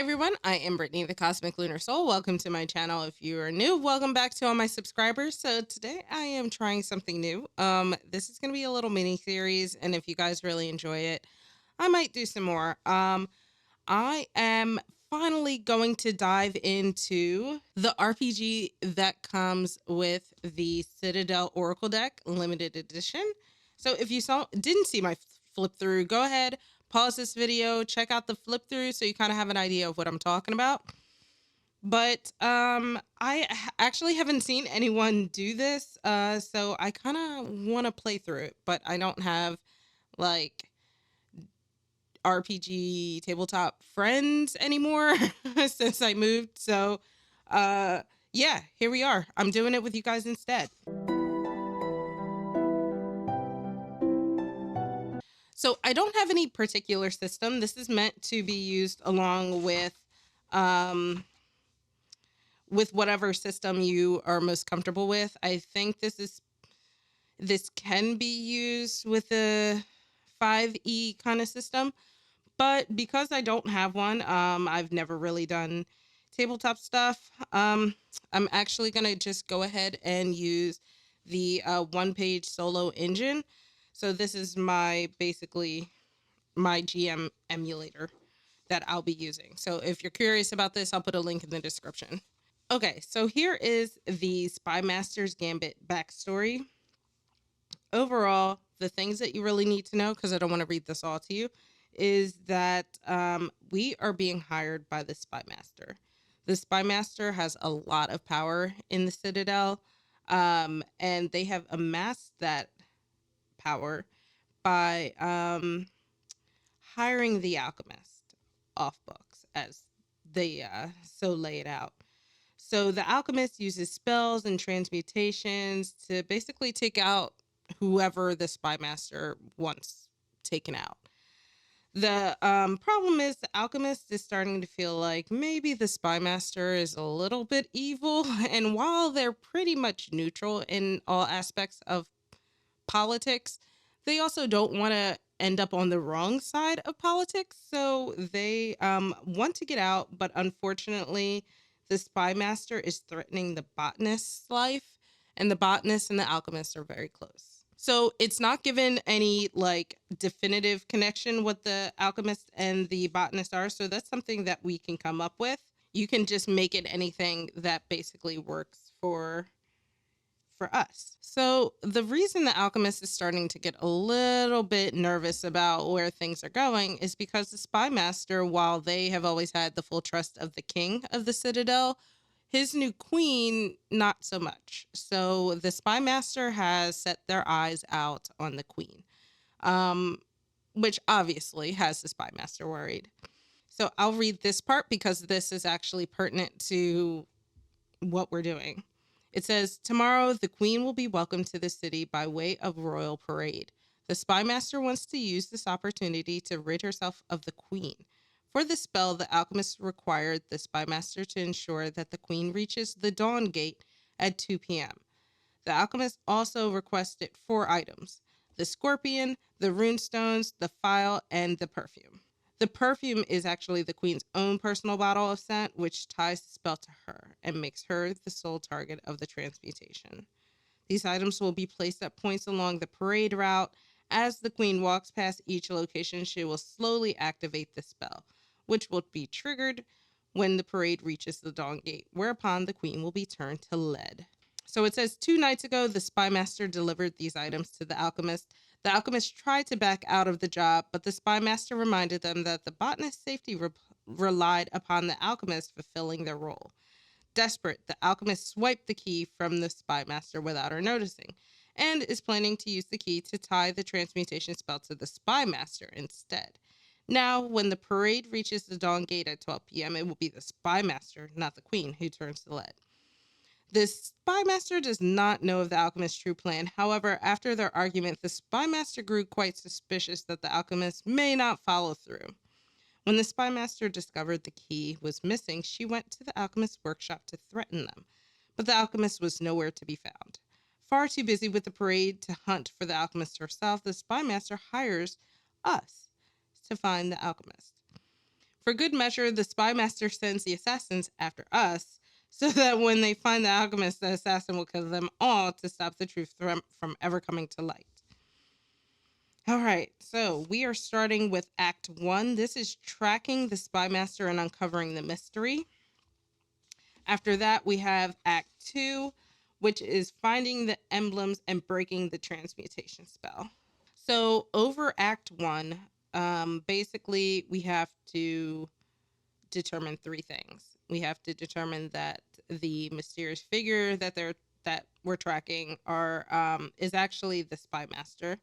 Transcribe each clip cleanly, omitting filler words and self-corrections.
everyone, I am Brittany, the Cosmic Lunar Soul. Welcome to my channel. If you are new, welcome back to all my subscribers. So today I am trying something new. This is going to be a little mini series, and if you guys really enjoy it, I might do some more. I am finally going to dive into the RPG that comes with the Citadel Oracle deck limited edition. So if you didn't see my flip through, go ahead, pause this video, check out the flip through so you kind of have an idea of what I'm talking about. But I actually haven't seen anyone do this, so I kind of want to play through it, but I don't have like RPG tabletop friends anymore since I moved. So yeah, here we are. I'm doing it with you guys instead. So I don't have any particular system. This is meant to be used along um, with whatever system you are most comfortable with. I think this can be used with a 5e kind of system, but because I don't have one, I've never really done tabletop stuff. I'm actually gonna just go ahead and use the one-page solo engine. So this is basically my GM emulator that I'll be using. So if you're curious about this, I'll put a link in the description. Okay, so here is the Spymaster's Gambit backstory. Overall, the things that you really need to know, because I don't want to read this all to you, is that we are being hired by the Spymaster. The Spymaster has a lot of power in the Citadel, and they have amassed that power by hiring the alchemist off books, as they so lay it out. So the alchemist uses spells and transmutations to basically take out whoever the Spymaster wants taken out. The problem is the alchemist is starting to feel like maybe the Spymaster is a little bit evil, and while they're pretty much neutral in all aspects of politics, they also don't want to end up on the wrong side of politics. So they want to get out, but unfortunately, the Spymaster is threatening the botanist's life, and the botanist and the alchemist are very close. So it's not given any like definitive connection what the alchemist and the botanist are. So that's something that we can come up with. You can just make it anything that basically works for us. So the reason the alchemist is starting to get a little bit nervous about where things are going is because the Spymaster, while they have always had the full trust of the king of the Citadel, his new queen, not so much. So the Spymaster has set their eyes out on the queen, which obviously has the Spymaster worried. So I'll read this part because this is actually pertinent to what we're doing. It says, tomorrow the queen will be welcomed to the city by way of royal parade. The Spymaster wants to use this opportunity to rid herself of the queen. For the spell, the alchemist required the Spymaster to ensure that the queen reaches the Dawn Gate at 2 p.m. The alchemist also requested 4 items: the scorpion, the runestones, the file, and the perfume. The perfume is actually the queen's own personal bottle of scent, which ties the spell to her and makes her the sole target of the transmutation. These items will be placed at points along the parade route. As the queen walks past each location, she will slowly activate the spell, which will be triggered when the parade reaches the Dawn Gate, whereupon the queen will be turned to lead. So it says 2 nights ago, the Spymaster delivered these items to the alchemist. The alchemist tried to back out of the job, but the Spymaster reminded them that the botanist's safety relied upon the alchemist fulfilling their role. Desperate, the alchemist swiped the key from the Spymaster without her noticing, and is planning to use the key to tie the transmutation spell to the Spymaster instead. Now, when the parade reaches the Dawn Gate at 12 p.m., it will be the Spymaster, not the queen, who turns to lead. The Spymaster does not know of the alchemist's true plan. However, after their argument, the Spymaster grew quite suspicious that the alchemist may not follow through. When the Spymaster discovered the key was missing, she went to the alchemist's workshop to threaten them, but the alchemist was nowhere to be found. Far too busy with the parade to hunt for the alchemist herself, the Spymaster hires us to find the alchemist. For good measure, the Spymaster sends the assassins after us, so that when they find the alchemist, the assassin will kill them all to stop the truth from ever coming to light. All right, so we are starting with Act 1. This is tracking the Spymaster and uncovering the mystery. After that, we have Act 2, which is finding the emblems and breaking the transmutation spell. So over Act 1, basically we have to determine three things. We have to determine that the mysterious figure that we're tracking is actually the Spymaster.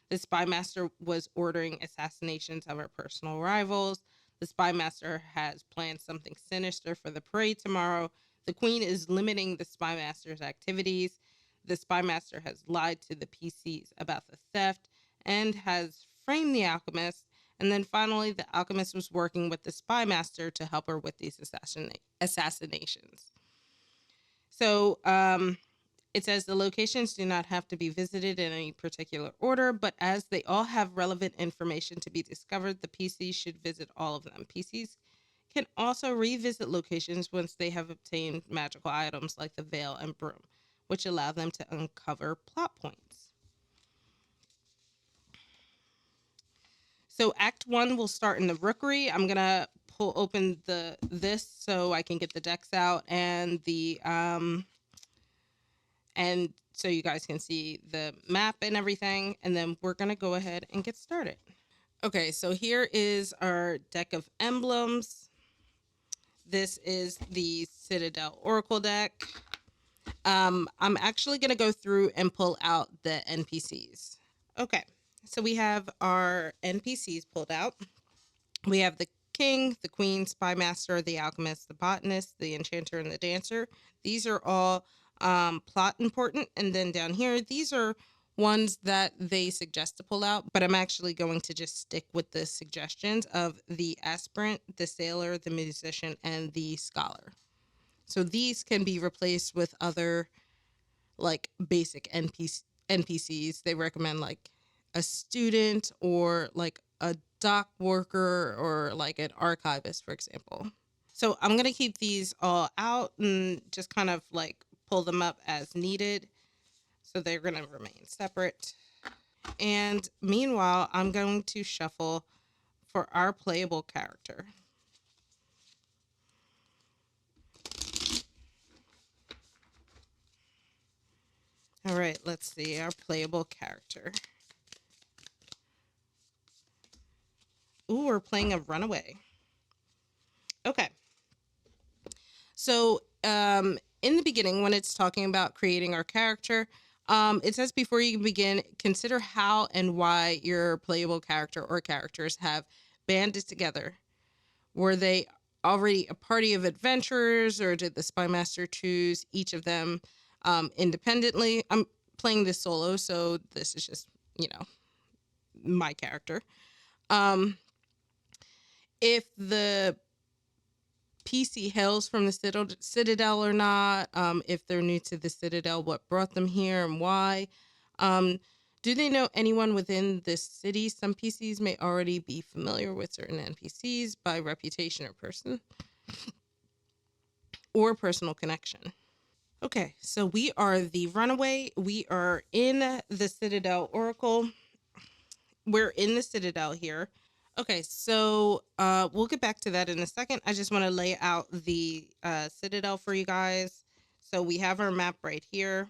The Spymaster was ordering assassinations of our personal rivals. The Spymaster has planned something sinister for the parade tomorrow. The Queen is limiting the Spymaster's activities. The Spymaster has lied to the PCs about the theft and has framed the alchemist. And then finally, the alchemist was working with the Spymaster to help her with these assassinations. So it says the locations do not have to be visited in any particular order, but as they all have relevant information to be discovered, the PCs should visit all of them. PCs can also revisit locations once they have obtained magical items like the veil and broom, which allow them to uncover plot points. So Act 1 will start in the Rookery. I'm gonna pull open this so I can get the decks out and and so you guys can see the map and everything, and then we're gonna go ahead and get started. Okay, so here is our Deck of Emblems. This is the Citadel Oracle deck. I'm actually gonna go through and pull out the NPCs. Okay, so we have our NPCs pulled out. We have the king, the queen, spymaster, the alchemist, the botanist, the enchanter, and the dancer. These are all plot important. And then down here, these are ones that they suggest to pull out, but I'm actually going to just stick with the suggestions of the aspirant, the sailor, the musician, and the scholar. So these can be replaced with other like basic NPCs. They recommend like a student or like a dock worker or like an archivist, for example. So I'm going to keep these all out and just kind of like pull them up as needed. So they're going to remain separate. And meanwhile, I'm going to shuffle for our playable character. All right, let's see our playable character. Ooh, we're playing a runaway. Okay. So in the beginning, when it's talking about creating our character, it says before you begin, consider how and why your playable character or characters have banded together. Were they already a party of adventurers, or did the Spymaster choose each of them independently? I'm playing this solo, so this is just, my character. If the PC hails from the Citadel or not, if they're new to the Citadel, what brought them here and why. Do they know anyone within this city? Some PCs may already be familiar with certain NPCs by reputation or personal connection. Okay, so we are the runaway. We are in the Citadel Oracle. We're in the Citadel here. Okay, so we'll get back to that in a second. I just want to lay out the Citadel for you guys. So we have our map right here.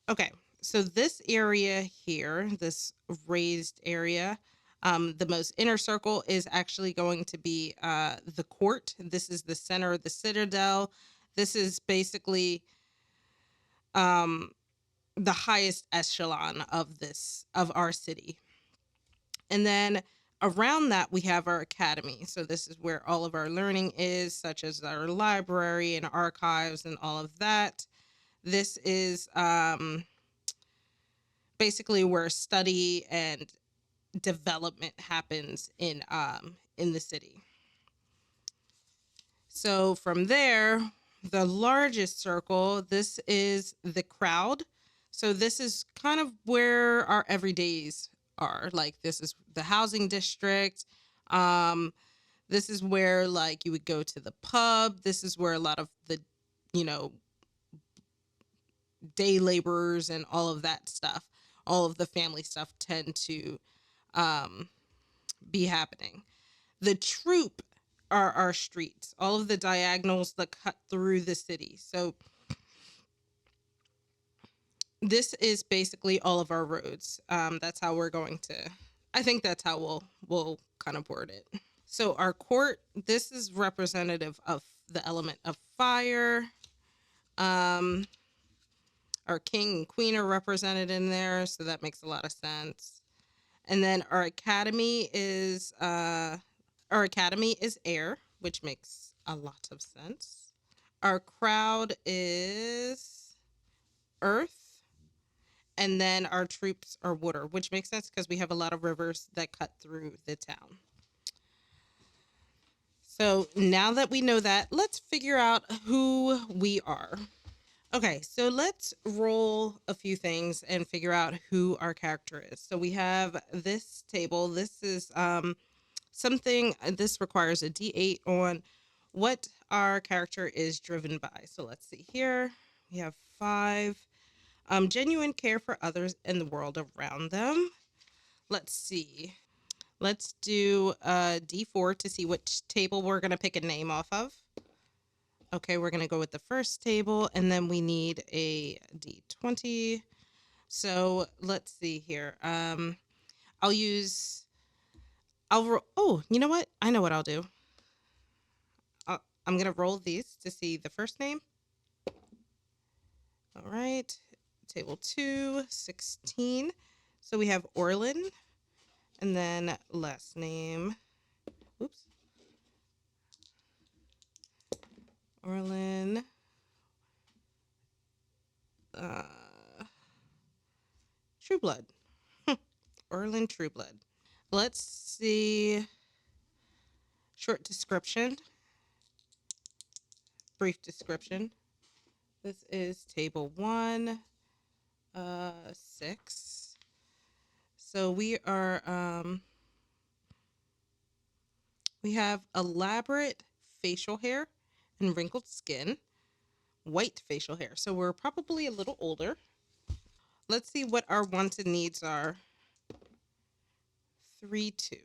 Okay, so this area here, this raised area, the most inner circle is actually going to be the court. This is the center of the Citadel. This is basically the highest echelon of our city. And then around that, we have our academy. So this is where all of our learning is, such as our library and archives and all of that. This is basically where study and development happens in the city. So from there, the largest circle, this is the crowd. So this is kind of where our everydays are. Like this is the housing district. This is where like you would go to the pub. This is where a lot of the, you know, day laborers and all of that stuff, all of the family stuff tend to um, be happening. The troop are our streets, all of the diagonals that cut through the city. So this is basically all of our roads. That's how we're going to. I think that's how we'll kind of word it. So our court. This is representative of the element of fire. Um, our king and queen are represented in there, so that makes a lot of sense. And then our academy is air, which makes a lot of sense. Our crowd is earth, and then our troops are water, which makes sense because we have a lot of rivers that cut through the town. So now that we know that, let's figure out who we are. Okay, so let's roll a few things and figure out who our character is. So we have this table. This is something, this requires a d8 on what our character is driven by. So let's see here. We have 5. Genuine care for others and the world around them. Let's see. Let's do a d4 to see which table we're going to pick a name off of. Okay, we're going to go with the first table, and then we need a d20. So let's see here. I'll use, oh, you know what? I know what I'll do. I'm going to roll these to see the first name. All right. Table 2, 16. So we have Orlin, and then last name. Oops. Orlin. Uh, Trueblood. Orlin Trueblood. Let's see. Short description. Brief description. This is table 1, 6. So we have elaborate facial hair and wrinkled skin, white facial hair. So we're probably a little older. Let's see what our wants and needs are. 3, 2.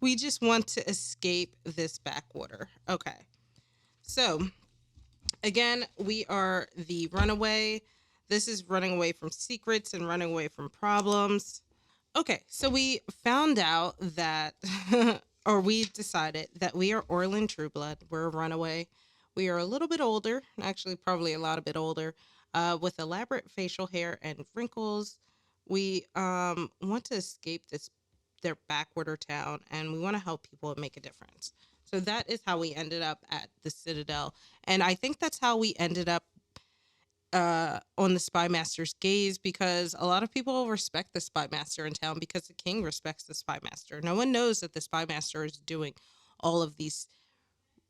We just want to escape this backwater. Okay. So, again, we are the runaway. This is running away from secrets and running away from problems. Okay, so we found out that, or we decided that we are Orlin Trueblood. We're a runaway. We are a little bit older, actually, probably a lot a bit older, with elaborate facial hair and wrinkles. We want to escape their backwater town, and we want to help people and make a difference. So that is how we ended up at the Citadel, and I think that's how we ended up on the Spymaster's gaze, because a lot of people respect the Spymaster in town because the king respects the Spymaster. No one knows that the Spymaster is doing all of these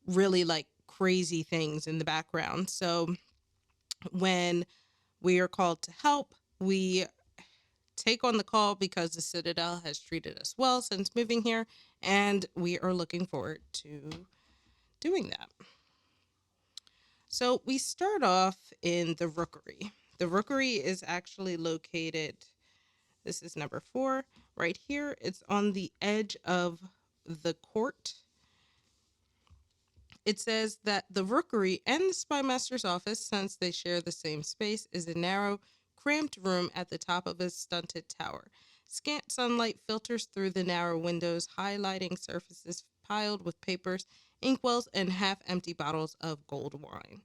really like crazy things in the background. So when we are called to help, we take on the call because the Citadel has treated us well since moving here, and we are looking forward to doing that. So we start off in the Rookery. The Rookery is actually located, this is number 4, right here. It's on the edge of the court. It says that the Rookery and the Spymaster's office, since they share the same space, is a narrow, cramped room at the top of a stunted tower. Scant sunlight filters through the narrow windows, highlighting surfaces piled with papers, inkwells, and half-empty bottles of gold wine.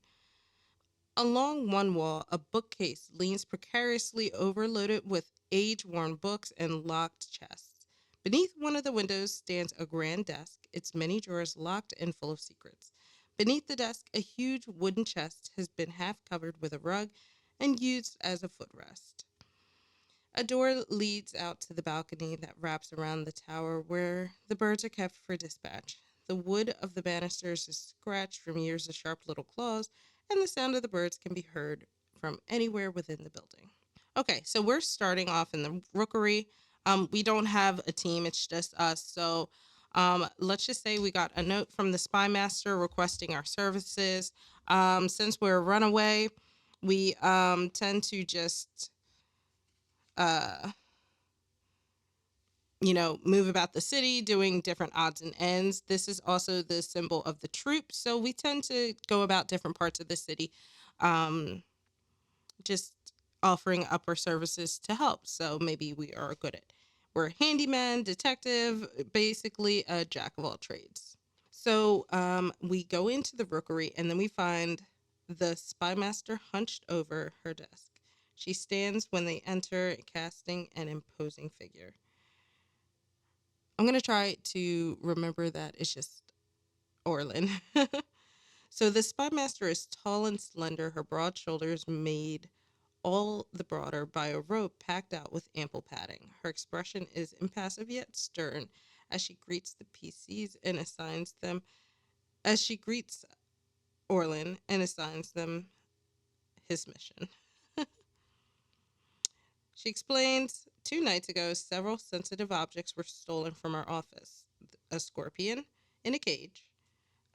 Along one wall, a bookcase leans precariously overloaded with age-worn books and locked chests. Beneath one of the windows stands a grand desk, its many drawers locked and full of secrets. Beneath the desk, a huge wooden chest has been half covered with a rug and used as a footrest. A door leads out to the balcony that wraps around the tower where the birds are kept for dispatch. The wood of the banisters is scratched from years of sharp little claws, and the sound of the birds can be heard from anywhere within the building. Okay, so we're starting off in the rookery. We don't have a team, it's just us. So let's just say we got a note from the Spymaster requesting our services. Since we're a runaway, we tend to just, uh, move about the city doing different odds and ends. This is also the symbol of the troop. So we tend to go about different parts of the city. Um, just offering up our services to help. So maybe we are good at we're a handyman, detective, basically a jack of all trades. So we go into the rookery and then we find the spymaster hunched over her desk. She stands when they enter, casting an imposing figure. I'm gonna try to remember that it's just Orlin. So the spymaster is tall and slender, her broad shoulders made all the broader by a robe packed out with ample padding. Her expression is impassive yet stern as she greets the PCs and assigns them as she greets Orlin and assigns them his mission. She explains 2 nights ago several sensitive objects were stolen from our office. A scorpion in a cage,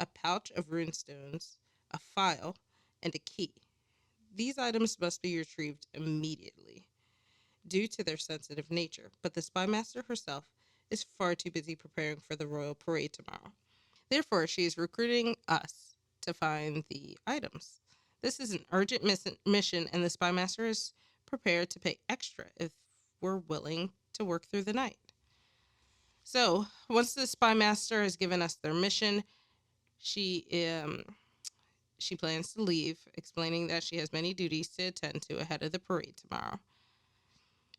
a pouch of runestones, a file, and a key. These items must be retrieved immediately due to their sensitive nature, but the spymaster herself is far too busy preparing for the royal parade tomorrow. Therefore, she is recruiting us to find the items. This is an urgent mission, and the spymaster is prepared to pay extra if we're willing to work through the night. So, once the spymaster has given us their mission, she she plans to leave, explaining that she has many duties to attend to ahead of the parade tomorrow.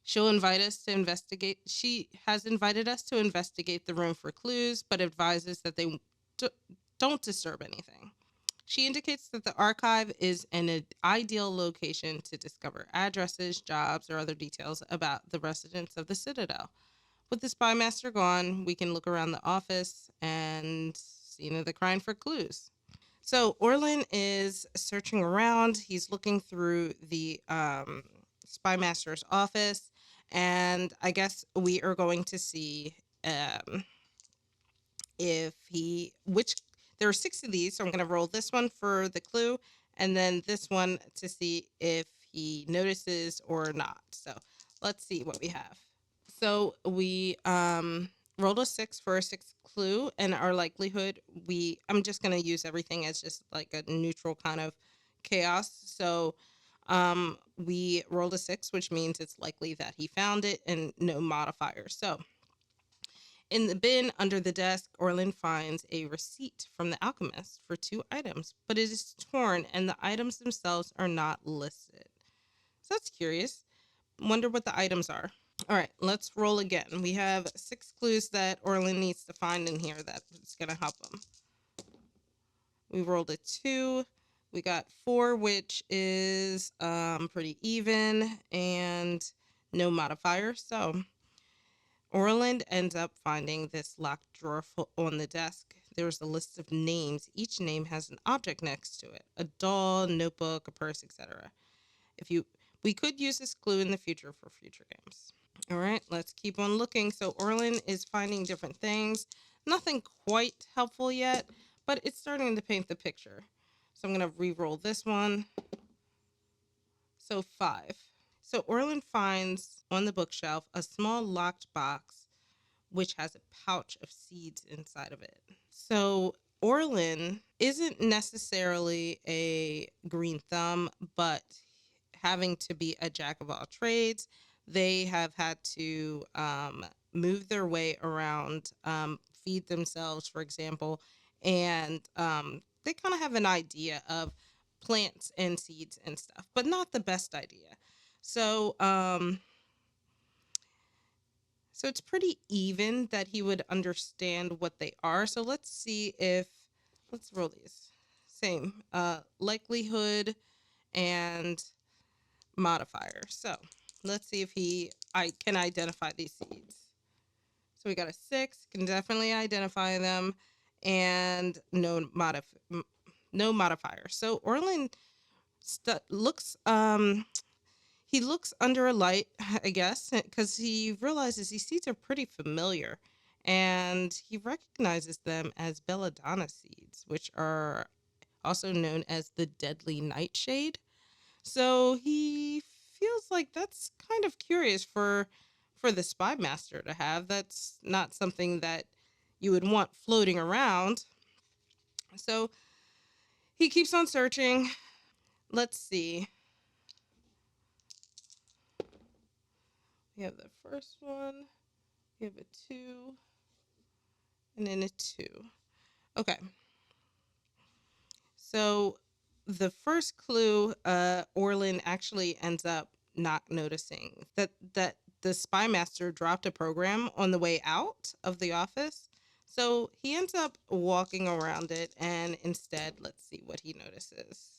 She'll invite us to investigate. She has invited us to investigate the room for clues, but advises that they d- don't disturb anything. She indicates that the archive is an ideal location to discover addresses, jobs, or other details about the residents of the Citadel. With the spymaster gone, we can look around the office and they're crying for clues. So Orlin is searching around. He's looking through the spymaster's office, and I guess we are going to see um, if he which there are 6 of these. So I'm going to roll this one for the clue, and then this one to see if he notices or not. So let's see what we have. So we rolled a 6 for a 6th clue, and our likelihood I'm just gonna use everything as just like a neutral kind of chaos. So we rolled a 6, which means it's likely that he found it and no modifier. So in the bin under the desk, Orlin finds a receipt from the alchemist for 2 items, but it is torn and the items themselves are not listed. So that's curious. Wonder what the items are. All right, let's roll again. We have 6 clues that Orlin needs to find in here that's going to help him. We rolled a 2. We got 4, which is pretty even and no modifier. So Orland ends up finding this locked drawer on the desk. There's a list of names. Each name has an object next to it: a doll, notebook, a purse, etc. If you We could use this clue in the future for future games. All right, let's keep on looking. So Orlin is finding different things. Nothing quite helpful yet, but it's starting to paint the picture. So I'm going to re-roll this one. So 5. So Orlin finds on the bookshelf a small locked box which has a pouch of seeds inside of it. So Orlin isn't necessarily a green thumb, but having to be a jack of all trades, they have had to move their way around, feed themselves, for example, and they kind of have an idea of plants and seeds and stuff, but not the best idea. So, so it's pretty even that he would understand what they are. So let's roll these. Same likelihood and modifier. So let's see if I can identify these seeds. So we got a 6, can definitely identify them, and no modifier. So Orlin looks He looks under a light, I guess, because he realizes these seeds are pretty familiar, and he recognizes them as belladonna seeds, which are also known as the deadly nightshade. So he feels like that's kind of curious for the Spymaster to have. That's not something that you would want floating around. So he keeps on searching. Let's see. We have the first one. We have a 2 and then a 2. Okay. So the first clue, Orlin actually ends up not noticing that the Spymaster dropped a program on the way out of the office. So he ends up walking around it, and instead, let's see what he notices.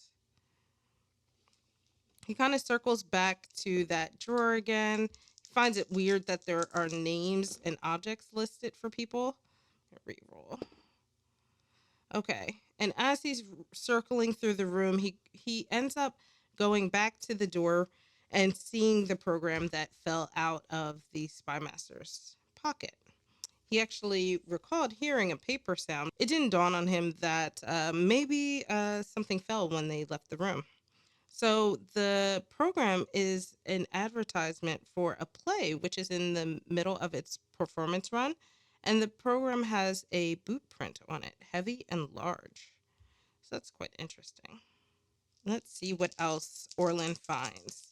He kind of circles back to that drawer again. He finds it weird that there are names and objects listed for people. Reroll. Okay. And as he's circling through the room, he ends up going back to the door and seeing the program that fell out of the Spymaster's pocket. He actually recalled hearing a paper sound. It didn't dawn on him that maybe something fell when they left the room. So the program is an advertisement for a play, which is in the middle of its performance run. And the program has a boot print on it, heavy and large. So that's quite interesting. Let's see what else Orlin finds.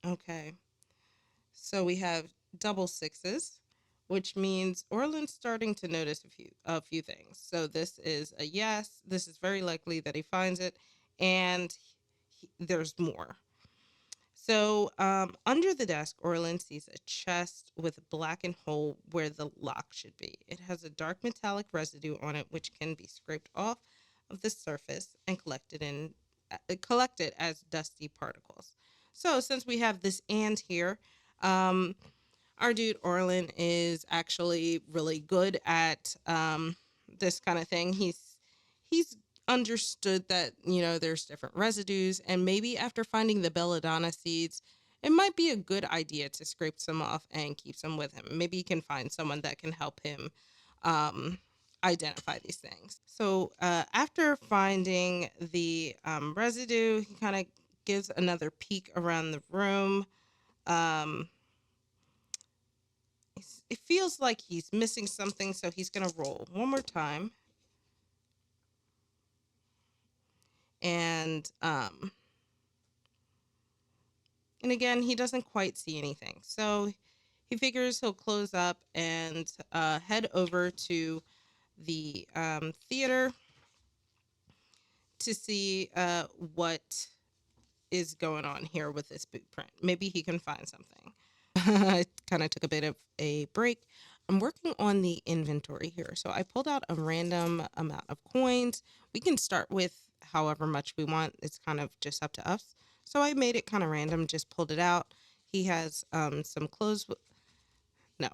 Okay. So we have double sixes, which means Orlin's starting to notice a few things. So this is a yes. This is very likely that he finds it, and there's more. So under the desk, Orlin sees a chest with a blackened hole where the lock should be. It has a dark metallic residue on it, which can be scraped off of the surface and collected as dusty particles. So since we have this and here, um, our dude Orlin is actually really good at this kind of thing. He's understood that there's different residues, and maybe after finding the belladonna seeds, it might be a good idea to scrape some off and keep some with him. Maybe he can find someone that can help him um, identify these things. So after finding the residue, he kind of gives another peek around the room. Um, it feels like he's missing something, so he's gonna roll one more time. And again, he doesn't quite see anything, so he figures he'll close up and head over to the theater to see what is going on here with this boot print. Maybe he can find something. I kind of took a bit of a break. I'm working on the inventory here. So I pulled out a random amount of coins. We can start with however much we want. It's kind of just up to us. So I made it kind of random, just pulled it out. He has some clothes. No.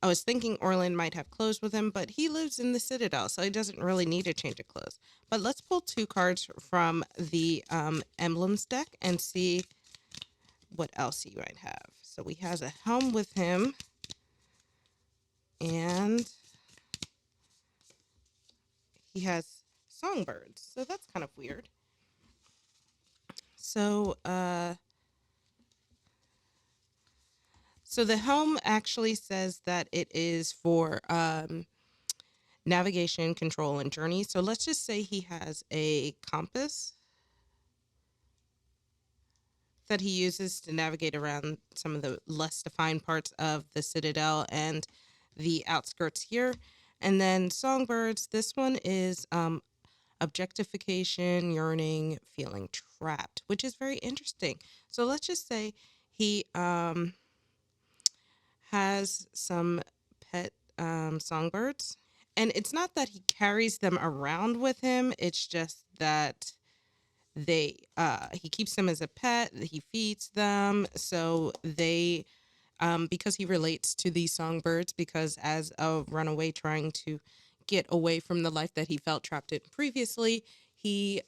I was thinking Orlin might have clothes with him, but he lives in the Citadel, so he doesn't really need a change of clothes. But let's pull 2 cards from the Emblems deck and see what else he might have. So he has a helm with him, and he has songbirds. So that's kind of weird. So so the helm actually says that it is for navigation, control, and journey. So let's just say he has a compass that he uses to navigate around some of the less defined parts of the Citadel and the outskirts here. And then songbirds, this one is objectification, yearning, feeling trapped, which is very interesting. So let's just say he has some pet songbirds. And it's not that he carries them around with him, it's just that he keeps them as a pet, he feeds them, so they because he relates to these songbirds, because as a runaway trying to get away from the life that he felt trapped in previously, he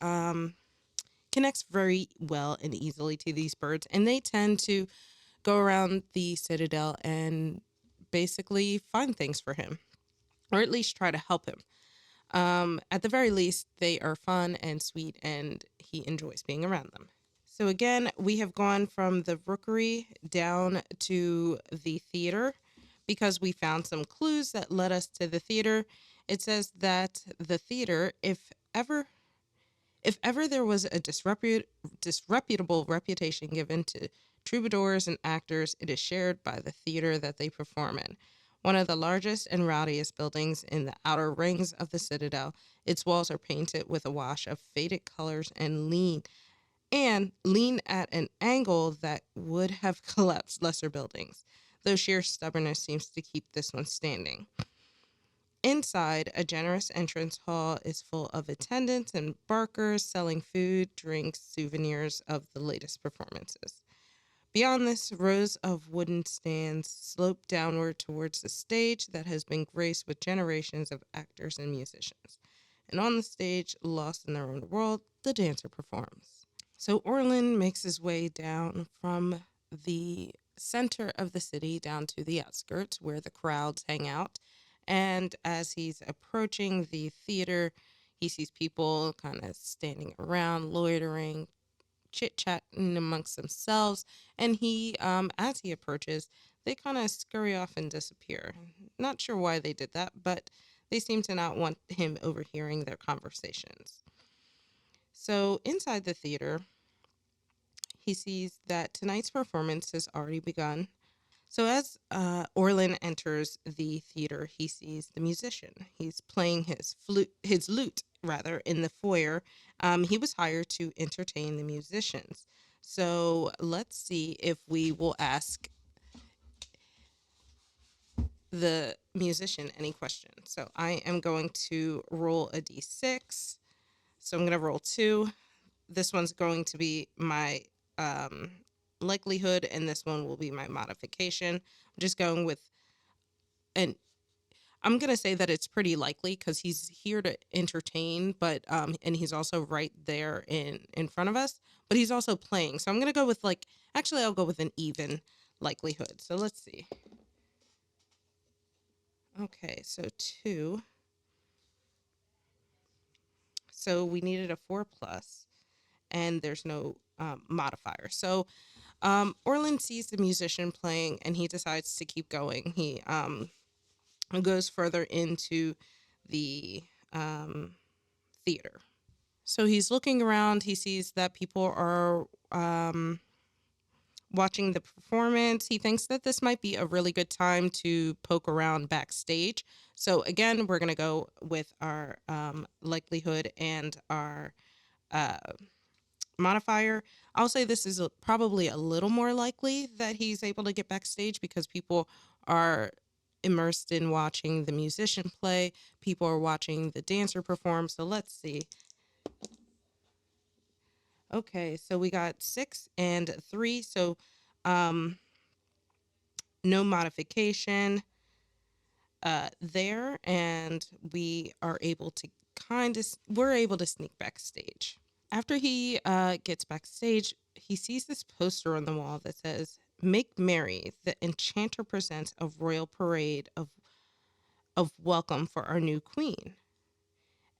connects very well and easily to these birds, and they tend to go around the Citadel and basically find things for him, or at least try to help him. At the very least, they are fun and sweet, and he enjoys being around them. So again, we have gone from the rookery down to the theater because we found some clues that led us to the theater. It says that the theater, if ever there was a disreputable reputation given to troubadours and actors, it is shared by the theater that they perform in. One of the largest and rowdiest buildings in the outer rings of the Citadel, its walls are painted with a wash of faded colors and lean at an angle that would have collapsed lesser buildings, though sheer stubbornness seems to keep this one standing. Inside, a generous entrance hall is full of attendants and barkers selling food, drinks, souvenirs of the latest performances. Beyond this, rows of wooden stands slope downward towards the stage that has been graced with generations of actors and musicians. And on the stage, lost in their own world, the dancer performs. So Orlin makes his way down from the center of the city down to the outskirts where the crowds hang out. And as he's approaching the theater, he sees people kind of standing around, loitering, chit chatting amongst themselves. And as he approaches, they kind of scurry off and disappear. Not sure why they did that, but they seem to not want him overhearing their conversations. So inside the theater, he sees that tonight's performance has already begun. So as Orlin enters the theater, he sees the musician. He's playing his lute rather, in the foyer. He was hired to entertain the musicians. So let's see if we will ask the musician any questions. So I am going to roll a d6. So I'm going to roll 2. This one's going to be my um, likelihood, and this one will be my modification. I'm just going with, and I'm gonna say that it's pretty likely because he's here to entertain, but and he's also right there in front of us, but he's also playing. So I'm gonna go with actually I'll go with an even likelihood. So let's see. Okay, so 2. So we needed a 4 plus, and there's no modifier. So Orlin sees the musician playing, and he decides to keep going. He goes further into the theater. So he's looking around. He sees that people are watching the performance. He thinks that this might be a really good time to poke around backstage. So again, we're going to go with our likelihood and our uh, modifier. I'll say this is probably a little more likely that he's able to get backstage because people are immersed in watching the musician play. People are watching the dancer perform. So let's see. Okay, so we got 6 and 3. So um, no modification there, and we're able to sneak backstage. After he gets backstage, he sees this poster on the wall that says, "Make merry, the enchanter presents a royal parade of welcome for our new queen."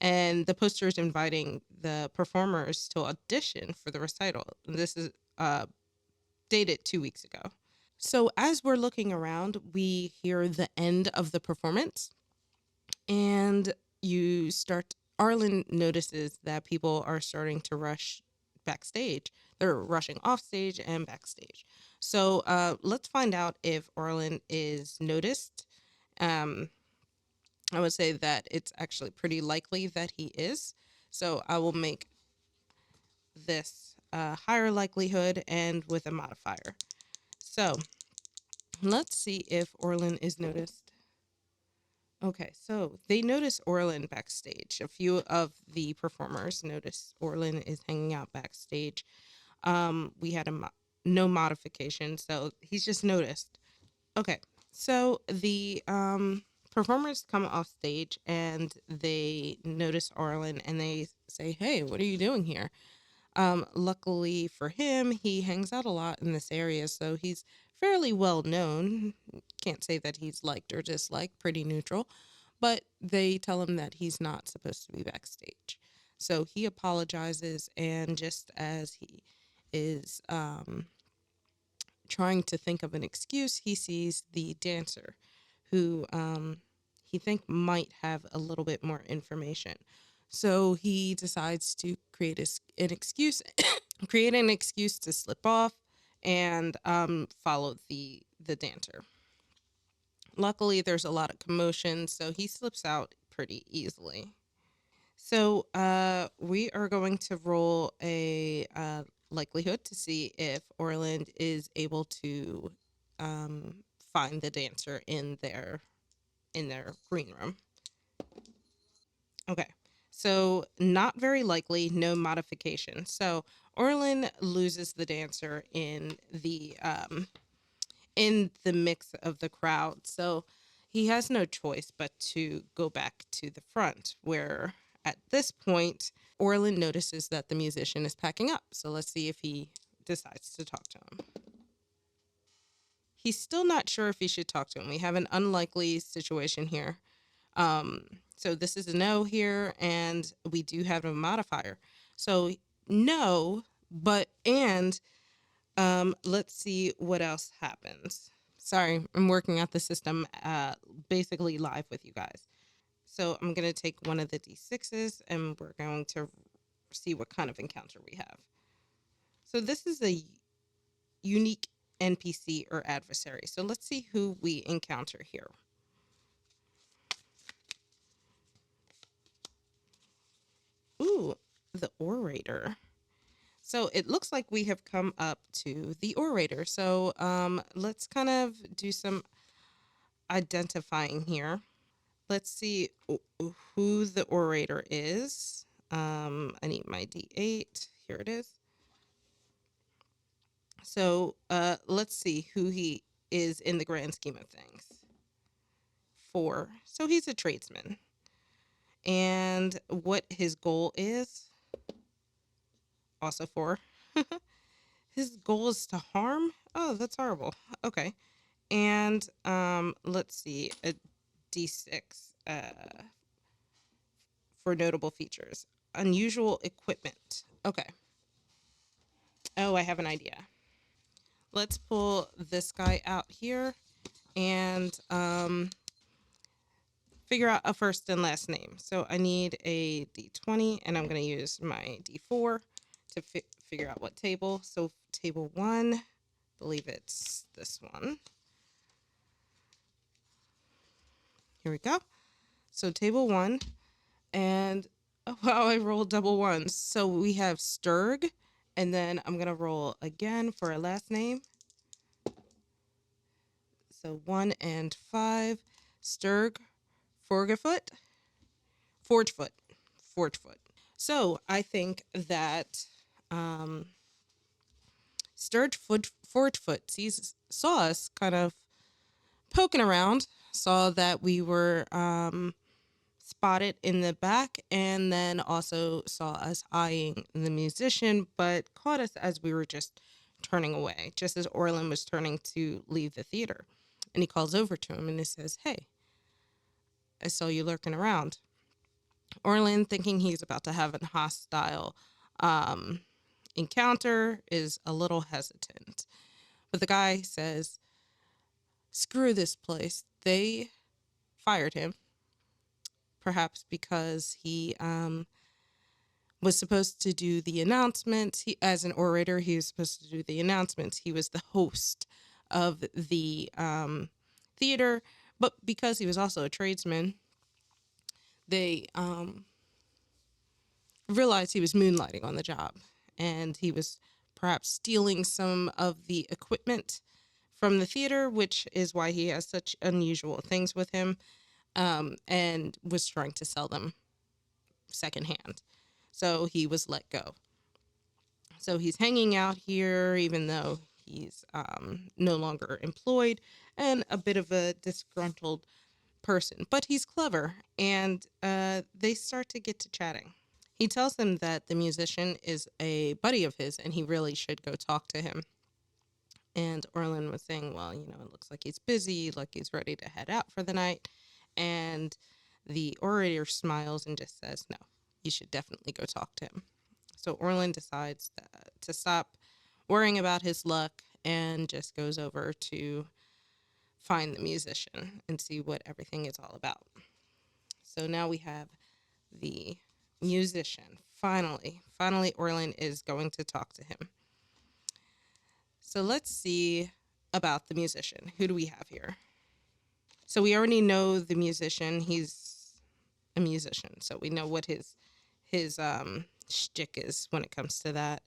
And the poster is inviting the performers to audition for the recital. This is dated 2 weeks ago. So as we're looking around, we hear the end of the performance, and Arlen notices that people are starting to rush backstage. They're rushing off stage and backstage. So let's find out if Arlen is noticed. Um, I would say that it's actually pretty likely that he is. So I will make this higher likelihood and with a modifier. So let's see if Orlin is noticed. Okay, so they notice Orlin backstage. A few of the performers notice Orlin is hanging out backstage. We had no modification, so he's just noticed. Okay, so the performers come off stage and they notice Orlin and they say, "Hey, what are you doing here?" Luckily for him, he hangs out a lot in this area, so he's fairly well known. Can't say that he's liked or disliked, pretty neutral, but they tell him that he's not supposed to be backstage. So he apologizes, and just as he is trying to think of an excuse, he sees the dancer who he think might have a little bit more information. So he decides to create an excuse, create an excuse to slip off and follow the dancer. Luckily, there's a lot of commotion, so he slips out pretty easily. So we are going to roll a likelihood to see if Orland is able to um, find the dancer in their green room. Okay. So not very likely, no modification. So Orlin loses the dancer in the mix of the crowd. So he has no choice but to go back to the front, where at this point Orlin notices that the musician is packing up. So let's see if he decides to talk to him. He's still not sure if he should talk to him. We have an unlikely situation here. So this is a no here, and we do have a modifier. So no, but and let's see what else happens. Sorry, I'm working out the system basically live with you guys. So I'm gonna take one of the d6s, and we're going to see what kind of encounter we have. So this is a unique NPC or adversary. So let's see who we encounter here. Ooh, the orator. So it looks like we have come up to the orator. So let's kind of do some identifying here. Let's see who the orator is. I need my D8. Here it is. So let's see who he is in the grand scheme of things. 4. So he's a tradesman. And what his goal is, also 4. His goal is to harm? Oh, that's horrible. Okay. And let's see, a D6 for notable features. Unusual equipment. Okay. Oh, I have an idea. Let's pull this guy out here and figure out a first and last name. So I need a D20, and I'm going to use my D4 to figure out what table. So table 1, I believe it's this one. Here we go. So table 1, and oh, wow, I rolled double ones. So we have Sturg, and then I'm going to roll again for a last name. So 1 and 5, Sturg, Forgefoot, Forgefoot, Forgefoot. So I think that Forgefoot saw us kind of poking around, saw that we were spotted in the back, and then also saw us eyeing the musician, but caught us as we were just turning away, just as Orlin was turning to leave the theater. And he calls over to him and he says, "Hey, I saw you lurking around." Orlin, thinking he's about to have a hostile um, encounter, is a little hesitant. But the guy says, "Screw this place." They fired him, perhaps because he was supposed to do the announcements. As an orator, he was supposed to do the announcements. He was the host of the theater, but because he was also a tradesman, they realized he was moonlighting on the job, and he was perhaps stealing some of the equipment from the theater, which is why he has such unusual things with him, and was trying to sell them secondhand. So he was let go. So he's hanging out here, even though he's no longer employed and a bit of a disgruntled person, but he's clever, and they start to get to chatting. He tells them that the musician is a buddy of his and he really should go talk to him. And Orlin was saying, well, it looks like he's busy, like he's ready to head out for the night. And the orator smiles and just says, no, you should definitely go talk to him. So Orlin decides to stop worrying about his luck and just goes over to find the musician and see what everything is all about. So now we have the musician. Finally, Orlin is going to talk to him. So let's see about the musician. Who do we have here? So we already know the musician. He's a musician, so we know what his shtick is when it comes to that.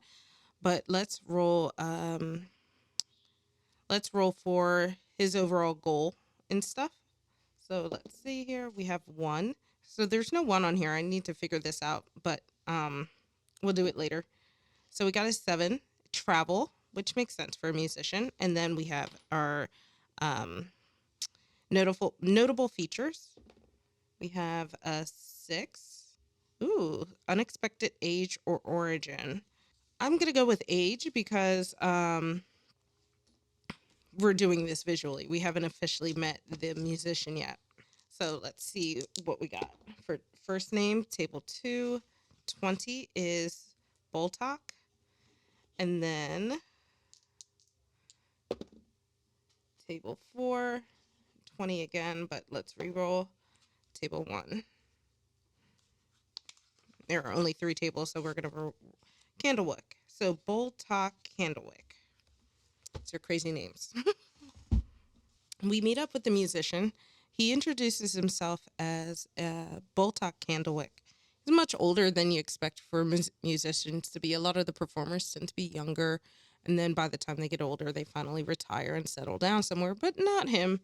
But let's roll for his overall goal and stuff. So let's see here. We have 1. So there's no 1 on here. I need to figure this out, but we'll do it later. So we got a 7, travel, which makes sense for a musician. And then we have our notable features. We have a 6. Ooh, unexpected age or origin. I'm going to go with age because we're doing this visually. We haven't officially met the musician yet. So let's see what we got. For first name, table 2, 20 is Boltok. And then table 4, 20 again, but let's re-roll. Table 1. There are only 3 tables, so we're going to Candlewick. So Boltok Candlewick. These are crazy names. We meet up with the musician. He introduces himself as Boltok Candlewick. He's much older than you expect for musicians to be. A lot of the performers tend to be younger, and then by the time they get older, they finally retire and settle down somewhere, but not him.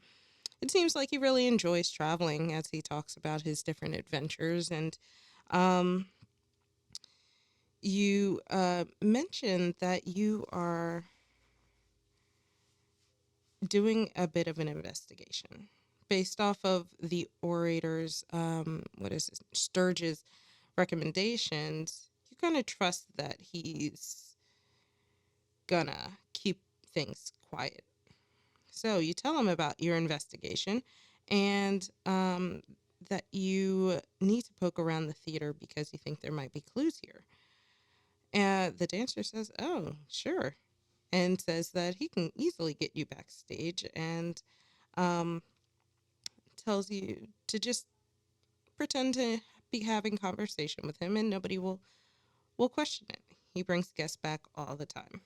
It seems like he really enjoys traveling as he talks about his different adventures. And you mentioned that you are doing a bit of an investigation based off of the orator's, Sturge's recommendations. You kind of trust that he's gonna keep things quiet. So you tell him about your investigation and that you need to poke around the theater because you think there might be clues here. And the dancer says, oh, sure. And says that he can easily get you backstage and tells you to just pretend to be having conversation with him and nobody will question it. He brings guests back all the time.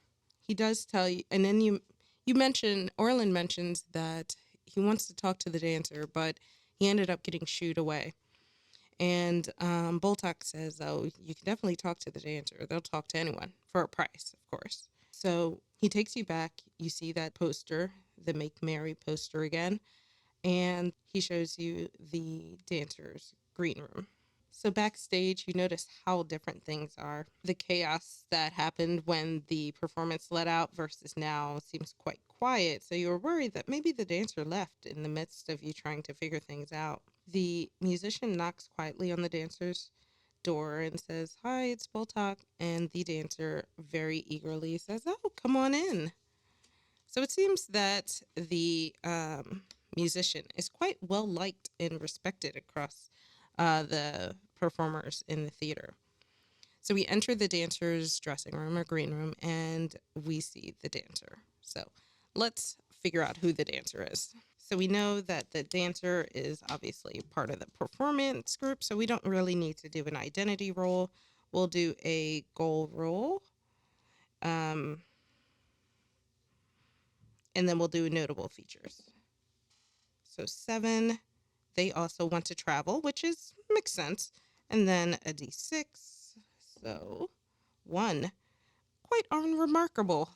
He does tell you, and then you mention, Orlin mentions that he wants to talk to the dancer, but he ended up getting shooed away. And Boltok says, oh, you can definitely talk to the dancer. They'll talk to anyone for a price, of course. So he takes you back. You see that poster, the Make Merry poster again. And he shows you the dancer's green room. So backstage, you notice how different things are. The chaos that happened when the performance let out versus now seems quite quiet. So you were worried that maybe the dancer left in the midst of you trying to figure things out. The musician knocks quietly on the dancer's door and says, hi, it's Boltok. And the dancer very eagerly says, oh, come on in. So it seems that the musician is quite well liked and respected across the performers in the theater. So we enter the dancer's dressing room or green room and we see the dancer. So let's figure out who the dancer is. So we know that the dancer is obviously part of the performance group, so we don't really need to do an identity roll. We'll do a goal roll. And then we'll do notable features. So 7, they also want to travel, which makes sense. And then a D6, so 1, quite unremarkable.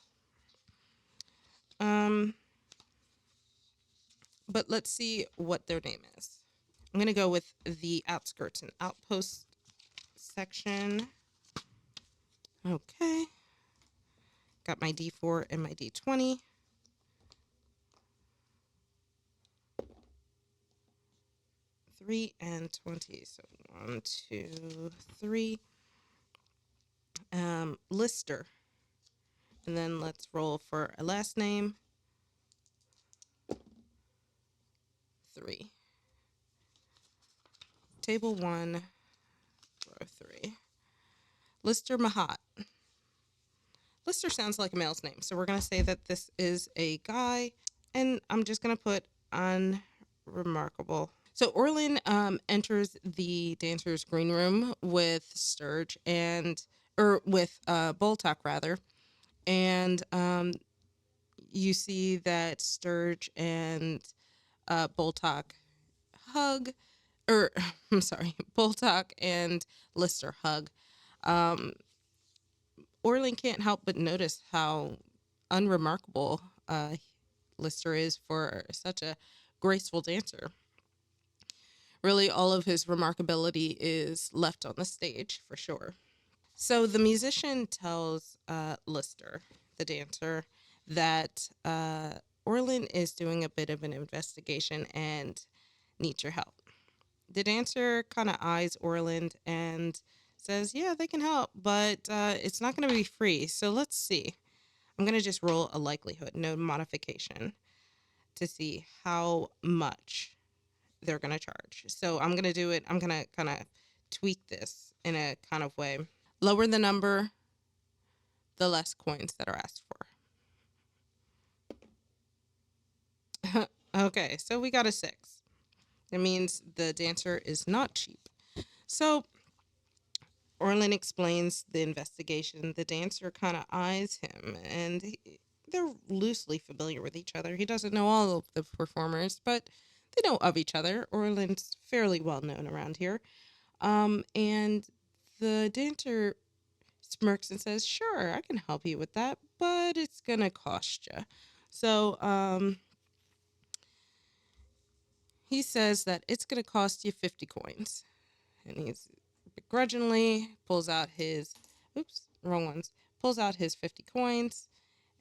But let's see what their name is. I'm going to go with the outskirts and outpost section. Okay. Got my D4 and my D20. Three and 20. So 1, 2, 3. Lister. And then let's roll for a last name. 3. Table 1, row 3. Lister Mahat. Lister sounds like a male's name, so we're going to say that this is a guy, and I'm just going to put unremarkable. So Orlin enters the dancer's green room with Sturge with Boltok rather, and you see that Sturge and Boltok hug, or I'm sorry, Boltok and Lister hug. Orlin can't help but notice how unremarkable Lister is for such a graceful dancer. Really, all of his remarkability is left on the stage, for sure. So the musician tells Lister, the dancer, that Orlin is doing a bit of an investigation and needs your help. The dancer kind of eyes Orlin and says, yeah, they can help, but it's not going to be free. So let's see. I'm going to just roll a likelihood, no modification, to see how much they're going to charge. So I'm going to do it. I'm going to kind of tweak this in a kind of way. Lower the number, the less coins that are asked for. Okay, so we got a 6. That means the dancer is not cheap. So Orlin explains the investigation. The dancer kind of eyes him, and they're loosely familiar with each other. He doesn't know all of the performers, but they know of each other. Orlin's fairly well known around here. And the dancer smirks and says, sure, I can help you with that, but it's going to cost you. So he says that it's going to cost you 50 coins. And he's begrudgingly pulls out his, pulls out his 50 coins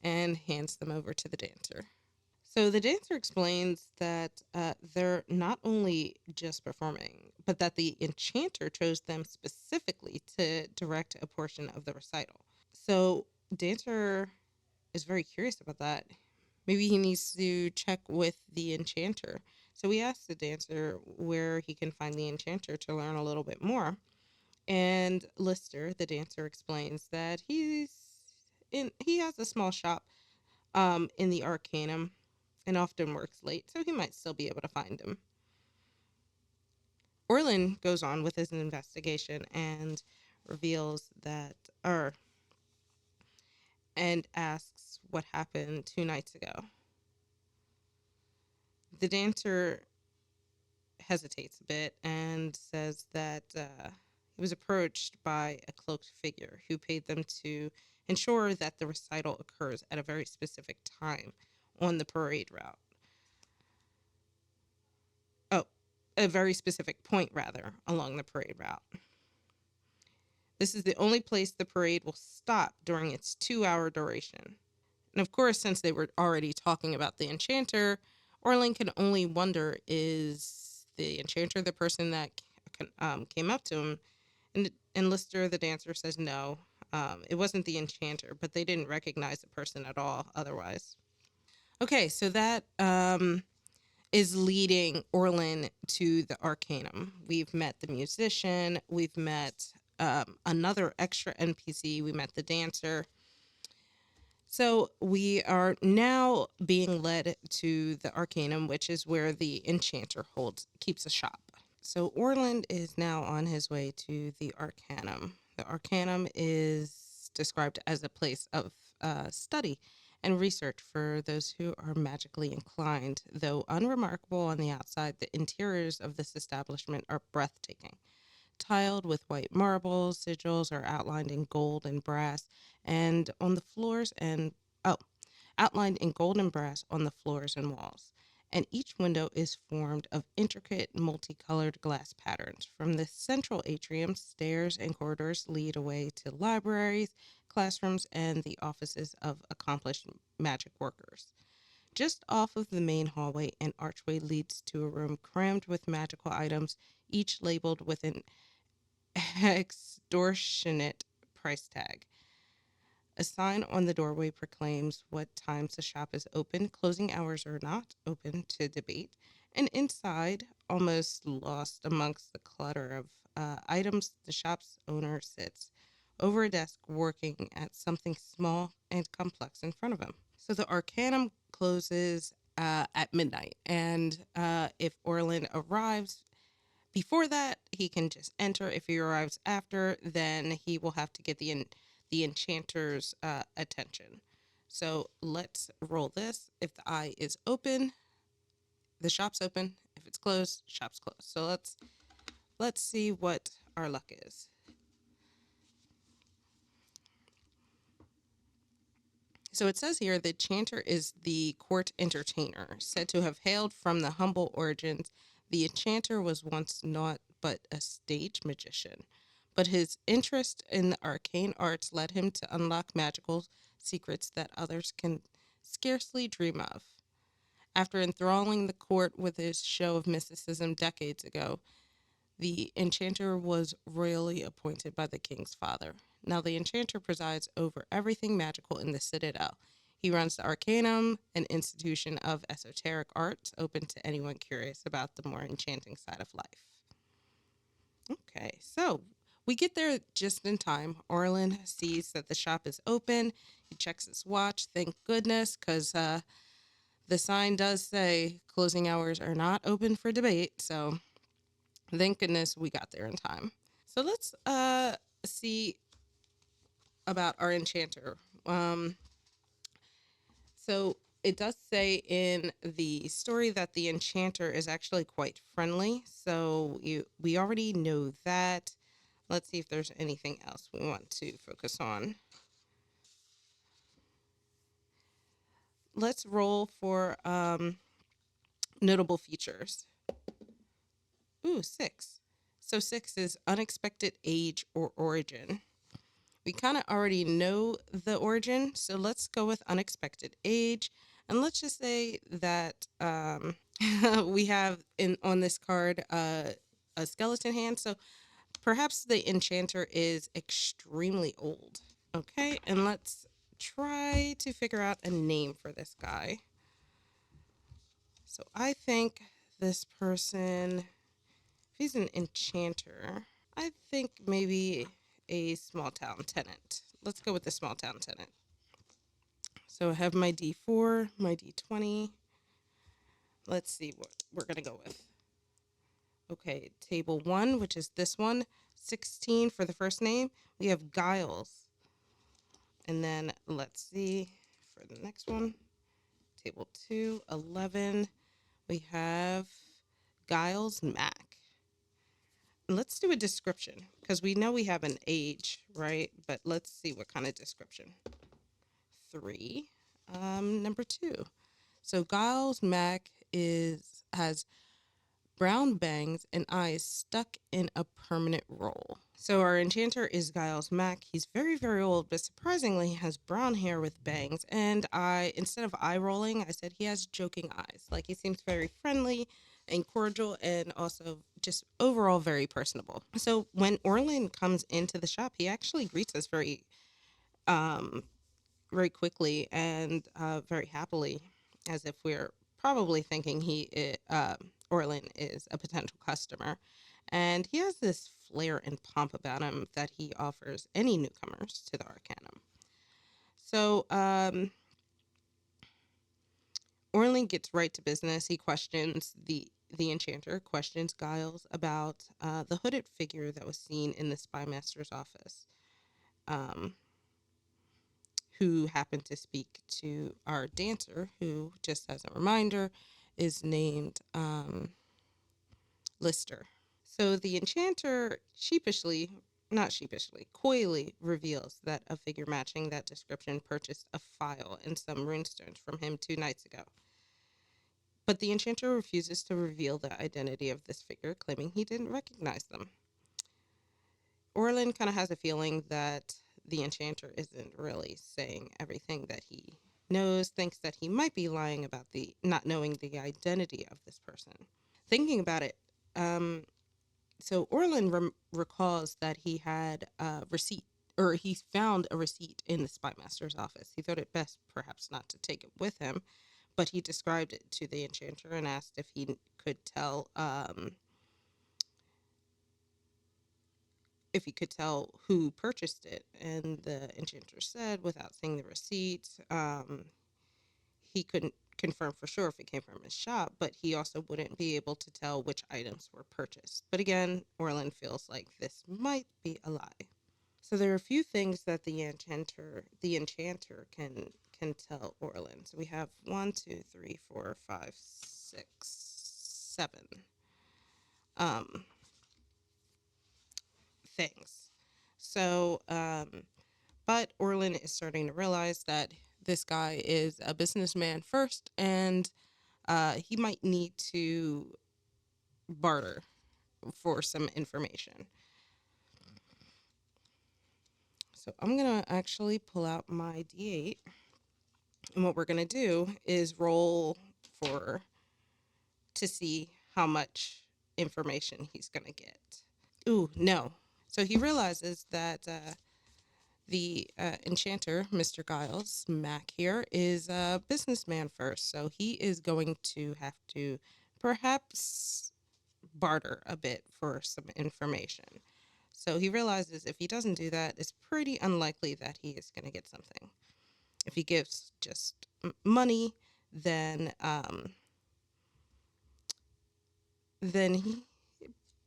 and hands them over to the dancer. So the dancer explains that they're not only just performing, but that the enchanter chose them specifically to direct a portion of the recital. So dancer is very curious about that. Maybe he needs to check with the enchanter. So we asked the dancer where he can find the enchanter to learn a little bit more. And Lister, the dancer, explains that he has a small shop in the Arcanum and often works late, so he might still be able to find him. Orlin goes on with his investigation and reveals that, and asks what happened 2 nights ago. The dancer hesitates a bit and says that he was approached by a cloaked figure who paid them to ensure that the recital occurs at a very specific time on the parade route. Oh, a very specific point, rather, along the parade route. This is the only place the parade will stop during its 2-hour duration. And of course, since they were already talking about the enchanter, Orlin can only wonder, is the enchanter the person that came up to him? And Lister, the dancer, says no. It wasn't the enchanter, but they didn't recognize the person at all otherwise. Okay, so that is leading Orlin to the Arcanum. We've met the musician. We've met another extra NPC. We met the dancer. So we are now being led to the Arcanum, which is where the enchanter keeps a shop. So Orlin is now on his way to the Arcanum. The Arcanum is described as a place of study and research for those who are magically inclined. Though unremarkable on the outside, the interiors of this establishment are breathtaking. Tiled with white marble, sigils are outlined in gold and brass, and on the floors outlined in gold and brass on the floors and walls. And each window is formed of intricate, multicolored glass patterns. From the central atrium, stairs and corridors lead away to libraries, classrooms and the offices of accomplished magic workers. Just off of the main hallway, an archway leads to a room crammed with magical items, each labeled with an extortionate price tag. A sign on the doorway proclaims what times the shop is open. Closing hours are not open to debate. And inside, almost lost amongst the clutter of items, the shop's owner sits over a desk working at something small and complex in front of him. So the Arcanum closes at midnight. And if Orlin arrives before that, he can just enter. If he arrives after, then he will have to get the enchanter's attention. So let's roll this. If the eye is open, the shop's open. If it's closed, shop's closed. So let's see what our luck is. So it says here the enchanter is the court entertainer, said to have hailed from the humble origins. The enchanter was once naught but a stage magician, but his interest in the arcane arts led him to unlock magical secrets that others can scarcely dream of. After enthralling the court with his show of mysticism decades ago, the enchanter was royally appointed by the king's father. Now the enchanter presides over everything magical in the Citadel. He runs the Arcanum, an institution of esoteric arts open to anyone curious about the more enchanting side of life. Okay, so we get there just in time. Orlin sees that the shop is open. He checks his watch. Thank goodness, because the sign does say closing hours are not open for debate. So thank goodness we got there in time. So let's see about our enchanter. So it does say in the story that the enchanter is actually quite friendly. So we already know that. Let's see if there's anything else we want to focus on. Let's roll for notable features. Ooh, 6. So 6 is unexpected age or origin. We kind of already know the origin, so let's go with unexpected age. And let's just say that we have on this card a skeleton hand. So perhaps the enchanter is extremely old. Okay, and let's try to figure out a name for this guy. So I think this person, if he's an enchanter, I think maybe a small town tenant. Let's go with the small town tenant. So I have my D4, my D20. Let's see what we're going to go with. Okay, table 1, which is this one, 16 for the first name. We have Giles. And then let's see for the next one. Table 2, 11. We have Giles Mack. Let's do a description because we know we have an age, right? But let's see what kind of description. 3. Number 2. So Giles Mack has brown bangs and eyes stuck in a permanent roll. So our enchanter is Giles Mack. He's very, very old, but surprisingly has brown hair with bangs. And instead of eye rolling, I said he has joking eyes. Like he seems very friendly and cordial and also just overall very personable. So when Orlin comes into the shop, he actually greets us very quickly and very happily, as if we're probably thinking Orlin is a potential customer. And he has this flair and pomp about him that he offers any newcomers to the Arcanum. So Orlin gets right to business. He questions the enchanter, questions Giles about the hooded figure that was seen in the Spymaster's office, who happened to speak to our dancer, who, just as a reminder, is named Lister. So the enchanter coyly reveals that a figure matching that description purchased a file and some runestones from him 2 nights ago. But the enchanter refuses to reveal the identity of this figure, claiming he didn't recognize them. Orlin kind of has a feeling that the enchanter isn't really saying everything that he knows, thinks that he might be lying about the not knowing the identity of this person. Thinking about it, um, so Orlin recalls that he had a receipt, or he found a receipt in the Spymaster's office. He thought it best perhaps not to take it with him, but he described it to the enchanter and asked if he could tell who purchased it. And the enchanter said, without seeing the receipt, he couldn't confirm for sure if it came from his shop, but he also wouldn't be able to tell which items were purchased. But again, Orlin feels like this might be a lie. So there are a few things that the enchanter can tell Orlin. So we have 7 um, things. So, but Orlin is starting to realize that this guy is a businessman first, and he might need to barter for some information. So I'm going to actually pull out my D8. And what we're going to do is roll for to see how much information he's going to get. Ooh, no. So he realizes that the enchanter, Mr. Giles, Mac here, is a businessman first. So he is going to have to perhaps barter a bit for some information. So he realizes if he doesn't do that, it's pretty unlikely that he is going to get something. If he gives just money, then he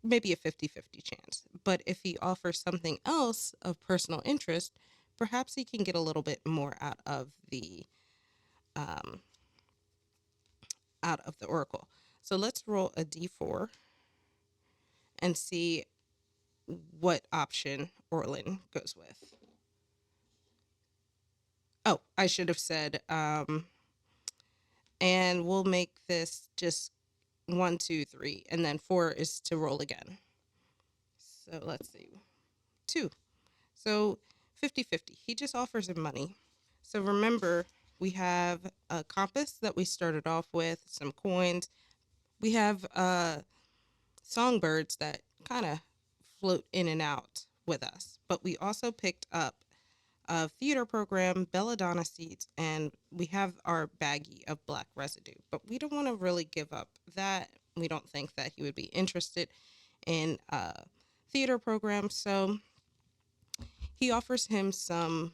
maybe a 50-50 chance. But if he offers something else of personal interest, perhaps he can get a little bit more um, out of the oracle. So let's roll a d4 and see what option Orlin goes with. Oh, I should have said, and we'll make this just 1, 2, 3, and then 4 is to roll again. So let's see. 2. So 50-50. He just offers him money. So remember, we have a compass that we started off with, some coins. We have songbirds that kind of float in and out with us. But we also picked up a theater program, belladonna seeds, and we have our baggie of black residue. But we don't want to really give up that. We don't think that he would be interested in a theater program. So he offers him some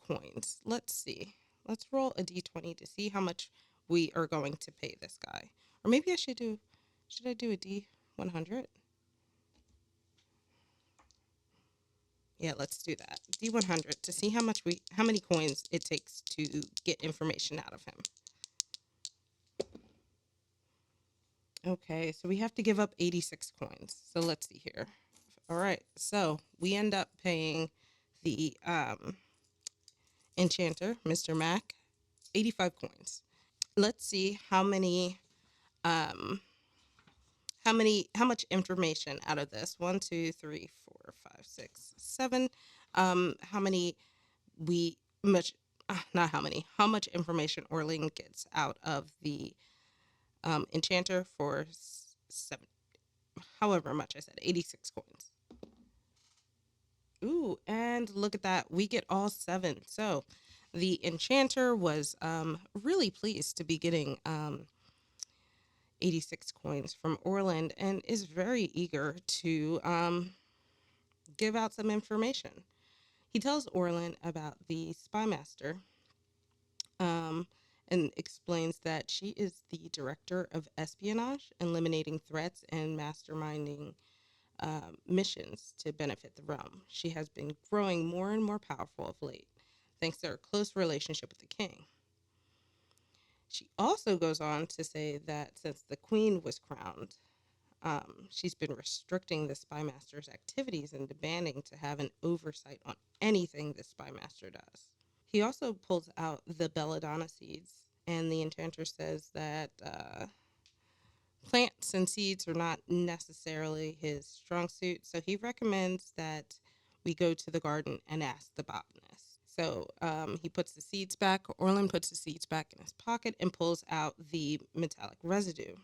coins. Let's see. Let's roll a d20 to see how much we are going to pay this guy. Or maybe should I do a d100? Yeah, let's do that. D100 to see how many coins it takes to get information out of him. Okay, so we have to give up 86 coins. So let's see here. All right, so we end up paying the enchanter, Mr. Mac, 85 coins. Let's see um how much information out of this. 1, 2, 3, 4, 5, 6, 7. How many we much not how many, how much information Orling gets out of the enchanter for 7, however much I said, 86 coins. Ooh, and look at that. We get all 7. So the enchanter was really pleased to be getting 86 coins from Orland and is very eager to give out some information. He tells Orland about the Spymaster um, and explains that she is the director of espionage, eliminating threats and masterminding missions to benefit the realm. She has been growing more and more powerful of late, thanks to her close relationship with the king. She also goes on to say that since the queen was crowned, she's been restricting the Spymaster's activities and demanding to have an oversight on anything the Spymaster does. He also pulls out the belladonna seeds, and the enchanter says that plants and seeds are not necessarily his strong suit, so he recommends that we go to the garden and ask the botanist. So he puts the seeds back. Orlin puts the seeds back in his pocket and pulls out the metallic residue.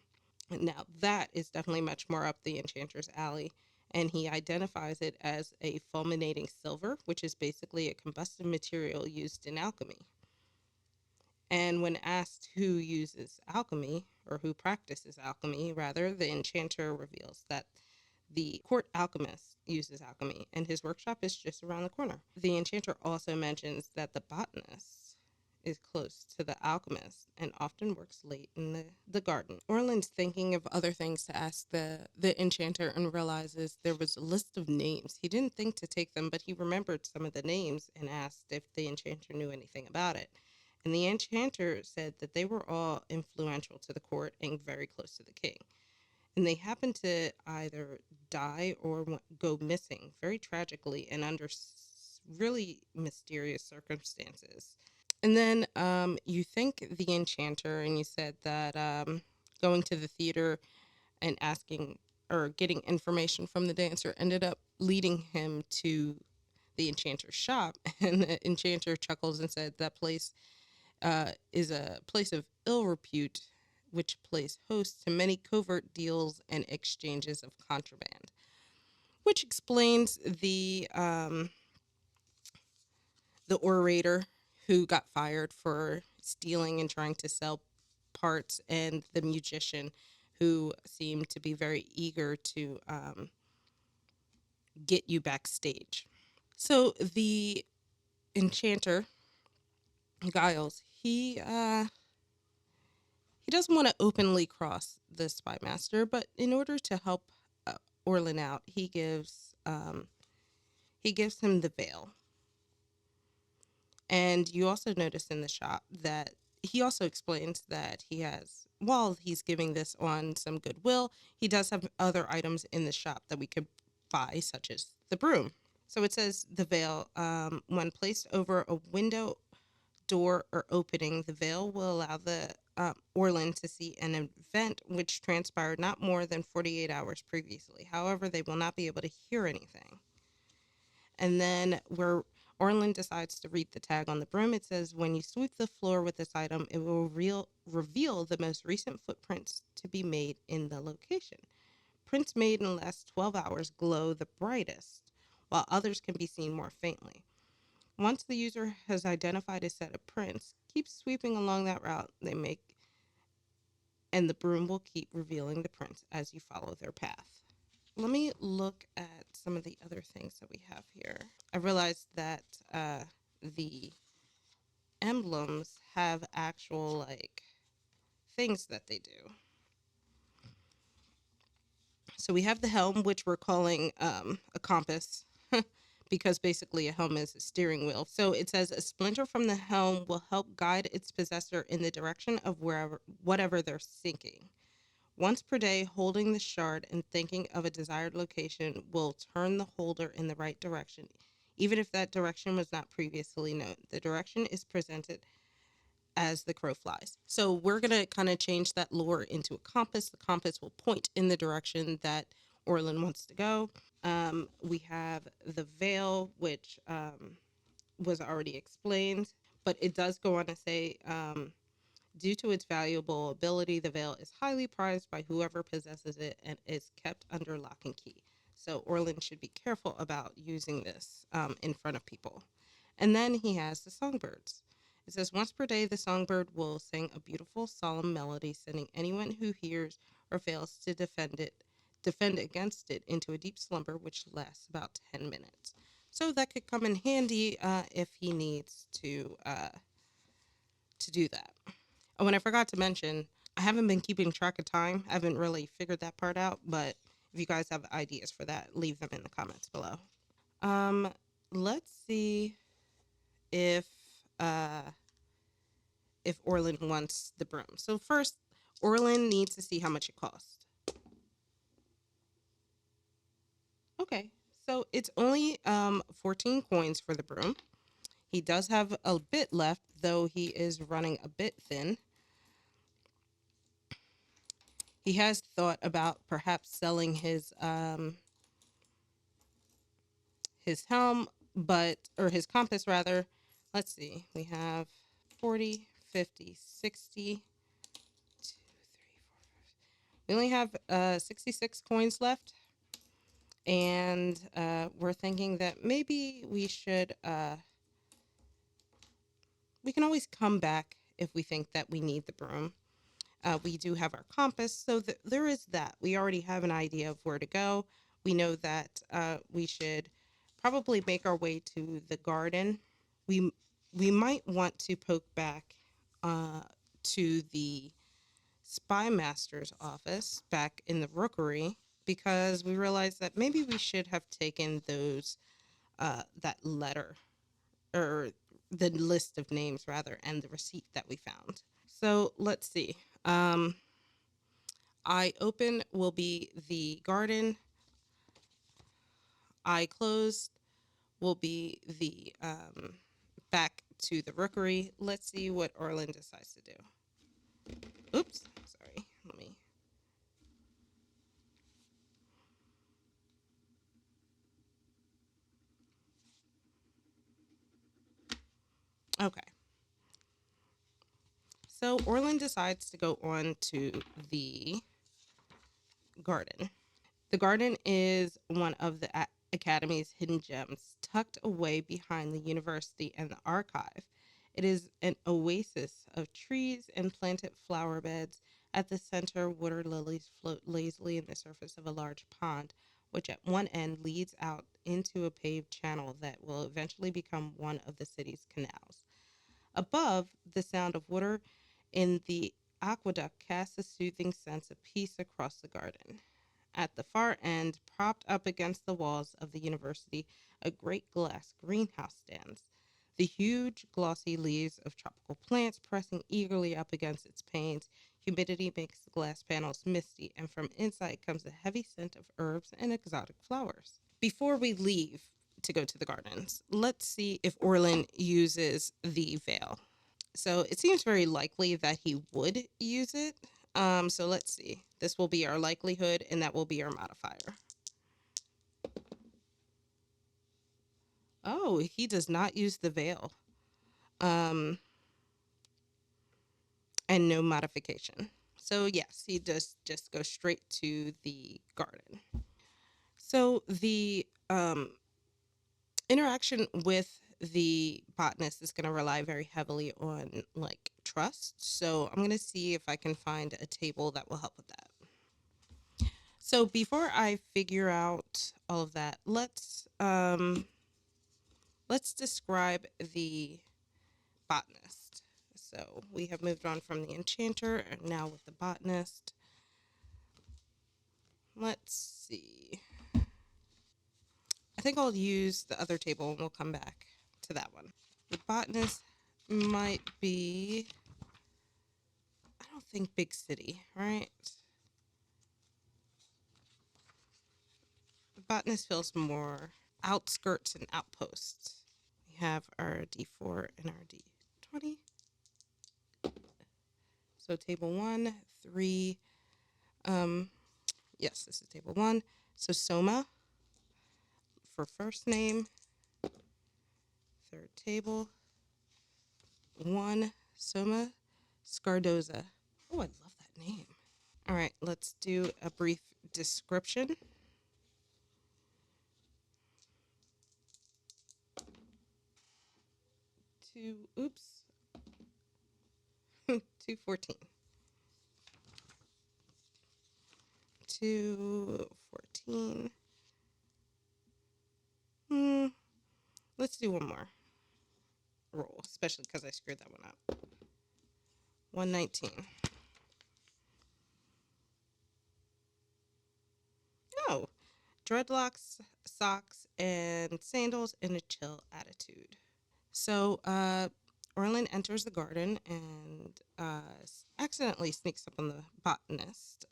Now, that is definitely much more up the enchanter's alley. And he identifies it as a fulminating silver, which is basically a combustive material used in alchemy. And when asked who uses alchemy, or who practices alchemy, rather, the enchanter reveals that the court alchemist uses alchemy, and his workshop is just around the corner. The enchanter also mentions that the botanist is close to the alchemist and often works late in the garden. Orlin's thinking of other things to ask the enchanter and realizes there was a list of names. He didn't think to take them, but he remembered some of the names and asked if the enchanter knew anything about it. And the enchanter said that they were all influential to the court and very close to the king. And they happened to either die or go missing very tragically and under really mysterious circumstances. And then you thank the enchanter, and you said that going to the theater and asking or getting information from the dancer ended up leading him to the enchanter's shop. And the enchanter chuckles and said that place is a place of ill repute, which plays host to many covert deals and exchanges of contraband, which explains the orator who got fired for stealing and trying to sell parts, and the musician who seemed to be very eager to get you backstage. So the enchanter Giles, he doesn't want to openly cross the Spymaster, but in order to help Orlin out, he gives him the veil. And you also notice in the shop that he also explains that he has, while he's giving this on some goodwill, he does have other items in the shop that we could buy, such as the broom. So it says the veil, when placed over a window, door, or opening, the veil will allow the Orlin to see an event which transpired not more than 48 hours previously. However, they will not be able to hear anything. And then where Orlin decides to read the tag on the broom, it says, when you sweep the floor with this item, it will reveal the most recent footprints to be made in the location. Prints made in the last 12 hours glow the brightest, while others can be seen more faintly. Once the user has identified a set of prints, keep sweeping along that route they make, and the broom will keep revealing the prints as you follow their path. Let me look at some of the other things that we have here. I realized that the emblems have actual, like, things that they do. So we have the helm, which we're calling a compass, because basically a helm is a steering wheel. So it says a splinter from the helm will help guide its possessor in the direction of whatever they're seeking. Once per day, holding the shard and thinking of a desired location will turn the holder in the right direction, even if that direction was not previously known. The direction is presented as the crow flies. So we're going to kind of change that lore into a compass. The compass will point in the direction that Orlin wants to go. We have the veil, which was already explained, but it does go on to say, due to its valuable ability, the veil is highly prized by whoever possesses it and is kept under lock and key. So Orlin should be careful about using this in front of people. And then he has the songbirds. It says, once per day, the songbird will sing a beautiful, solemn melody, sending anyone who hears or fails to defend against it into a deep slumber, which lasts about 10 minutes. So that could come in handy if he needs to do that. Oh, and I forgot to mention, I haven't been keeping track of time. I haven't really figured that part out, but if you guys have ideas for that, leave them in the comments below. Let's see if Orlin wants the broom. So first, Orlin needs to see how much it costs. Okay, so it's only 14 coins for the broom. He does have a bit left, though he is running a bit thin. He has thought about perhaps selling his his helm, but, or his compass rather. Let's see, we have 40, 50, 60. We only have 66 coins left. And we're thinking that maybe we can always come back if we think that we need the broom. We do have our compass, so there is that. We already have an idea of where to go. We know that we should probably make our way to the garden. We we might want to poke back to the Spymaster's office back in the rookery because we realized that maybe we should have taken those that letter or the list of names rather and the receipt that we found. So let's see. Eye open will be the garden. Eye closed will be the back to the rookery. Let's see what Orlin decides to do. Oops, sorry. Let me. Okay. So Orlin decides to go on to the garden. The garden is one of the Academy's hidden gems, tucked away behind the university and the archive. It is an oasis of trees and planted flower beds. At the center, water lilies float lazily in the surface of a large pond, which at one end leads out into a paved channel that will eventually become one of the city's canals. Above, the sound of water in the aqueduct casts a soothing sense of peace across the garden. At the far end, propped up against the walls of the university, a great glass greenhouse stands. The huge, glossy leaves of tropical plants pressing eagerly up against its panes. Humidity makes the glass panels misty, and from inside comes a heavy scent of herbs and exotic flowers. Before we leave to go to the gardens, let's see if Orlin uses the veil. So it seems very likely that he would use it. So let's see. This will be our likelihood, and that will be our modifier. Oh, he does not use the veil. And no modification. So yes, he does just go straight to the garden. So the interaction with the botanist is going to rely very heavily on like trust. So I'm going to see if I can find a table that will help with that. So before I figure out all of that, let's describe the botanist. So we have moved on from the enchanter and now with the botanist. Let's see. I think I'll use the other table and we'll come back to that one. The botanist might be, I don't think big city, right? The botanist feels more outskirts and outposts. We have our D4 and our D20. So table 1, 3. Yes, this is table 1. So Soma for first name. Third table. 1 Soma Scardoza. Oh, I love that name. All right, let's do a brief description. Oops, 214. 214. Let's do one more roll, especially because I screwed that one up. 119. Oh, dreadlocks, socks, and sandals in a chill attitude. So, Orlin enters the garden and accidentally sneaks up on the botanist.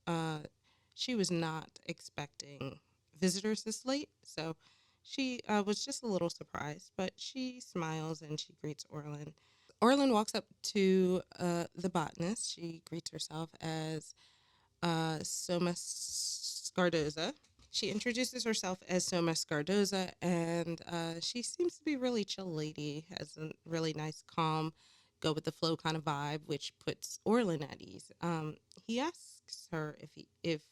She was not expecting visitors this late, so she was just a little surprised, but she smiles and she greets Orlin. Orlin walks up to the botanist. She greets herself as Soma Scardoza. She introduces herself as Soma Scardoza, and she seems to be a really chill lady, has a really nice, calm, go with the flow kind of vibe, which puts Orlin at ease. He asks her if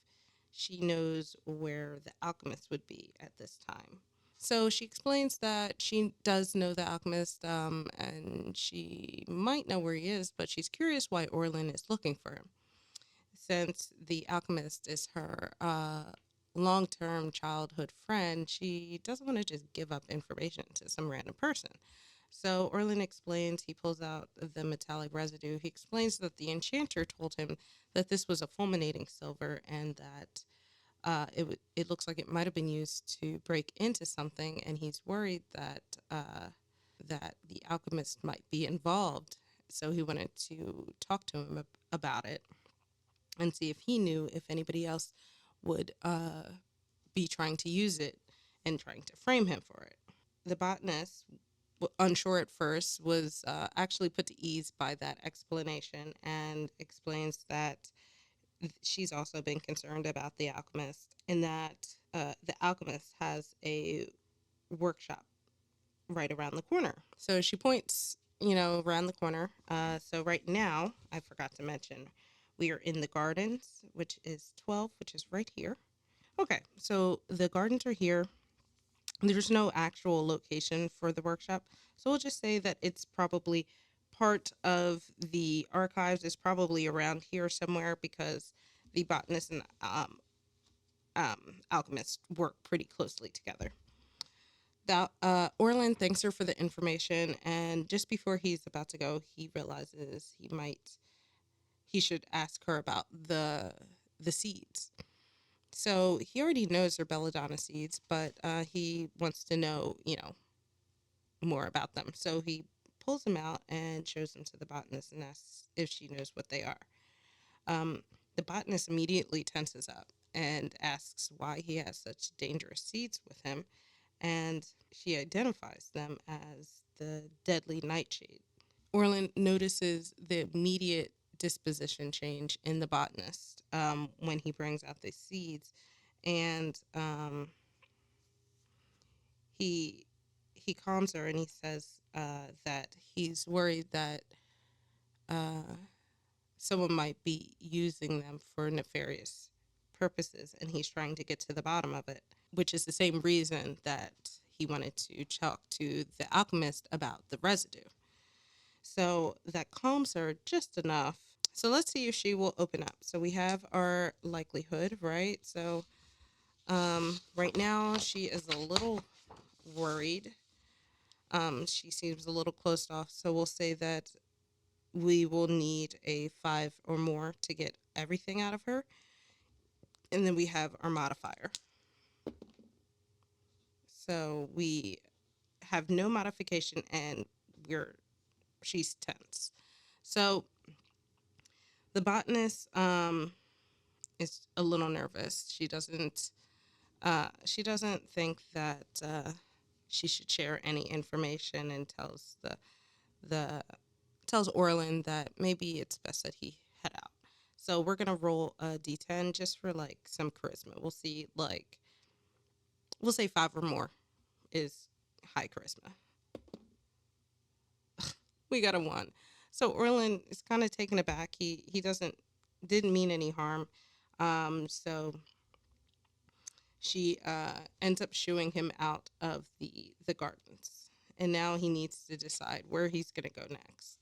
she knows where the alchemist would be at this time. So she explains that she does know the alchemist, and she might know where he is, but she's curious why Orlin is looking for him. Since the alchemist is her long term childhood friend, she doesn't want to just give up information to some random person. So Orlin explains, he pulls out the metallic residue. He explains that the enchanter told him that this was a fulminating silver and that it looks like it might have been used to break into something, and he's worried that the alchemist might be involved. So he wanted to talk to him about it and see if he knew if anybody else would be trying to use it and trying to frame him for it. The botanist, unsure at first, was actually put to ease by that explanation and explains that she's also been concerned about the alchemist and that the alchemist has a workshop right around the corner. So she points, around the corner. So right now, I forgot to mention, we are in the gardens, which is 12, which is right here. Okay, so the gardens are here. There's no actual location for the workshop. So we'll just say that it's probably part of the archives is probably around here somewhere because the botanist and alchemist work pretty closely together. Orlin thanks her for the information, and just before he's about to go, he realizes he should ask her about the seeds. So he already knows they're belladonna seeds, but he wants to know, more about them. So he pulls them out and shows them to the botanist and asks if she knows what they are. Um, the botanist immediately tenses up and asks why he has such dangerous seeds with him, and she identifies them as the deadly nightshade. Orlin notices the immediate disposition change in the botanist when he brings out the seeds, and he he calms her and he says that he's worried that uh, someone might be using them for nefarious purposes, and he's trying to get to the bottom of it, which is the same reason that he wanted to talk to the alchemist about the residue. So that calms her just enough. So let's see if she will open up. So we have our likelihood, right? So right now she is a little worried. She seems a little closed off. So we'll say that we will need a 5 or more to get everything out of her. And then we have our modifier. So we have no modification and she's tense. So the botanist is a little nervous. She doesn't think that she should share any information, and the tells Orlin that maybe it's best that he head out. So we're gonna roll a d10 just for like some charisma. We'll say 5 or more is high charisma. We got a 1. So Orlin is kind of taken aback. He didn't mean any harm. So she ends up shooing him out of the gardens, and now he needs to decide where he's gonna go next.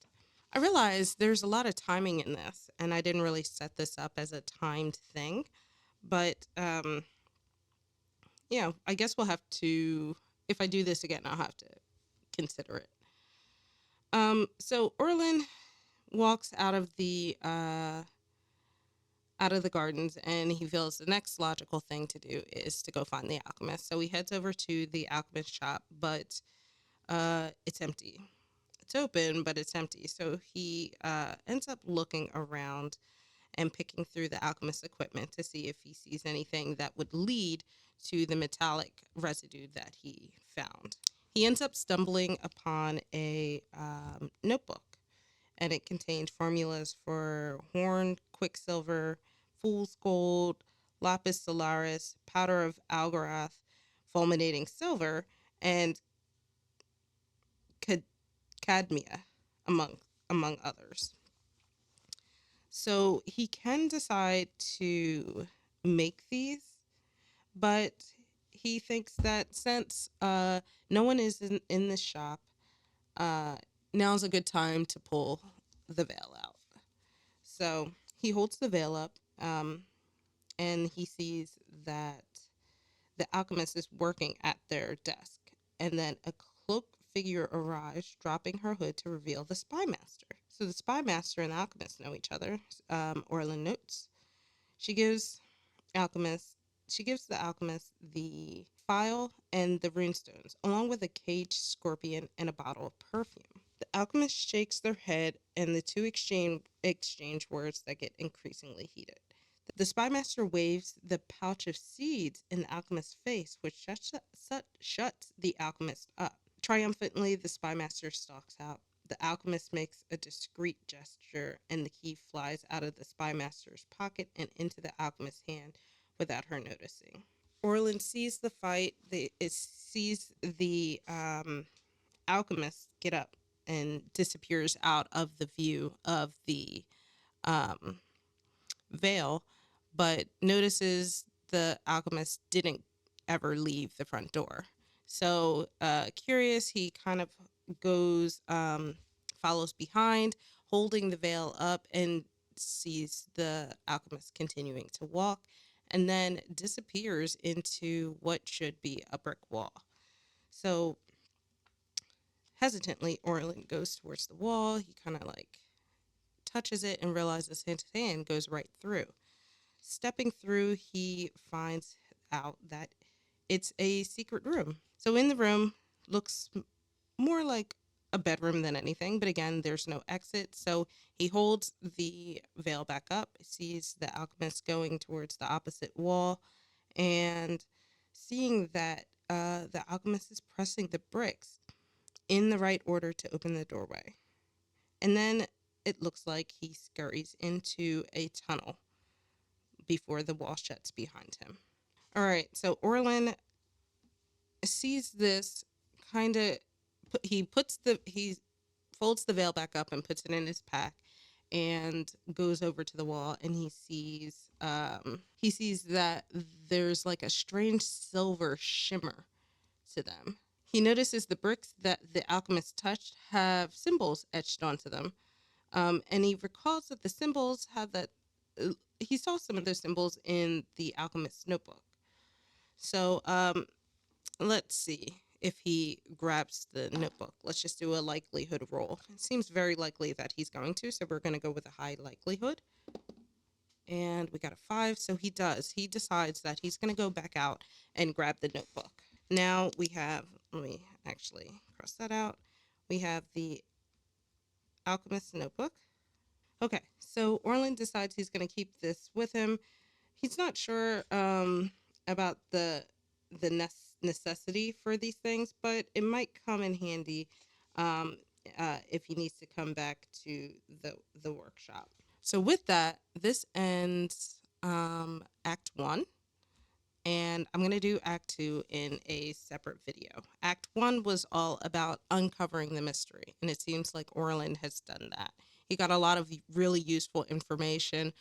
I realize there's a lot of timing in this, and I didn't really set this up as a timed thing, but I guess we'll have to. If I do this again, I'll have to consider it. So Orlin walks out of the gardens, and he feels the next logical thing to do is to go find the alchemist. So he heads over to the alchemist shop, but it's empty. It's open, but it's empty. So he ends up looking around and picking through the alchemist equipment to see if he sees anything that would lead to the metallic residue that he found. He ends up stumbling upon a notebook, and it contained formulas for horn, quicksilver, fool's gold, lapis solaris, powder of algarath, fulminating silver, and cad- cadmia, among others. So he can decide to make these, but he thinks that since no one is in the shop, uh, now's a good time to pull the veil out. So he holds the veil up, and he sees that the alchemist is working at their desk. And then a cloaked figure arrives, dropping her hood to reveal the Spymaster. So the Spymaster and the alchemist know each other. Orlin notes. She gives alchemist she gives the alchemist the file and the runestones, along with a caged scorpion and a bottle of perfume. The alchemist shakes their head, and the two exchange words that get increasingly heated. The spymaster waves the pouch of seeds in the alchemist's face, which shuts the alchemist up. Triumphantly, the spymaster stalks out. The alchemist makes a discreet gesture, and the key flies out of the spymaster's pocket and into the alchemist's hand without her noticing. Orlin sees the fight. It sees the alchemist get up and disappears out of the view of the um, veil, but notices the alchemist didn't ever leave the front door. So, curious, he kind of goes, follows behind, holding the veil up, and sees the alchemist continuing to walk, and then disappears into what should be a brick wall. So, hesitantly, Orlin goes towards the wall. He kind of like touches it and realizes his hand goes right through. Stepping through, he finds out that it's a secret room. So in the room, looks more like a bedroom than anything, but again, there's no exit. So he holds the veil back up, sees the alchemist going towards the opposite wall, and seeing that the alchemist is pressing the bricks in the right order to open the doorway. And then it looks like he scurries into a tunnel before the wall shuts behind him. All right, so Orlin sees this kind of. He folds the veil back up and puts it in his pack, and goes over to the wall, and he sees that there's like a strange silver shimmer to them. He notices the bricks that the alchemist touched have symbols etched onto them, and he recalls that the symbols have that. He saw some of those symbols in the alchemist's notebook. So let's see if he grabs the notebook. Let's just do a likelihood roll. It seems very likely that he's going to, so we're going to go with a high likelihood. And we got a 5, so he does. He decides that he's going to go back out and grab the notebook. Now we have, let me actually cross that out. We have the alchemist's notebook. Okay, so Orlin decides he's going to keep this with him. He's not sure about the necessity for these things, but it might come in handy um, if he needs to come back to the workshop. So with that, this ends Act 1. And I'm going to do Act 2 in a separate video. Act 1 was all about uncovering the mystery, and it seems like Orlin has done that. He got a lot of really useful information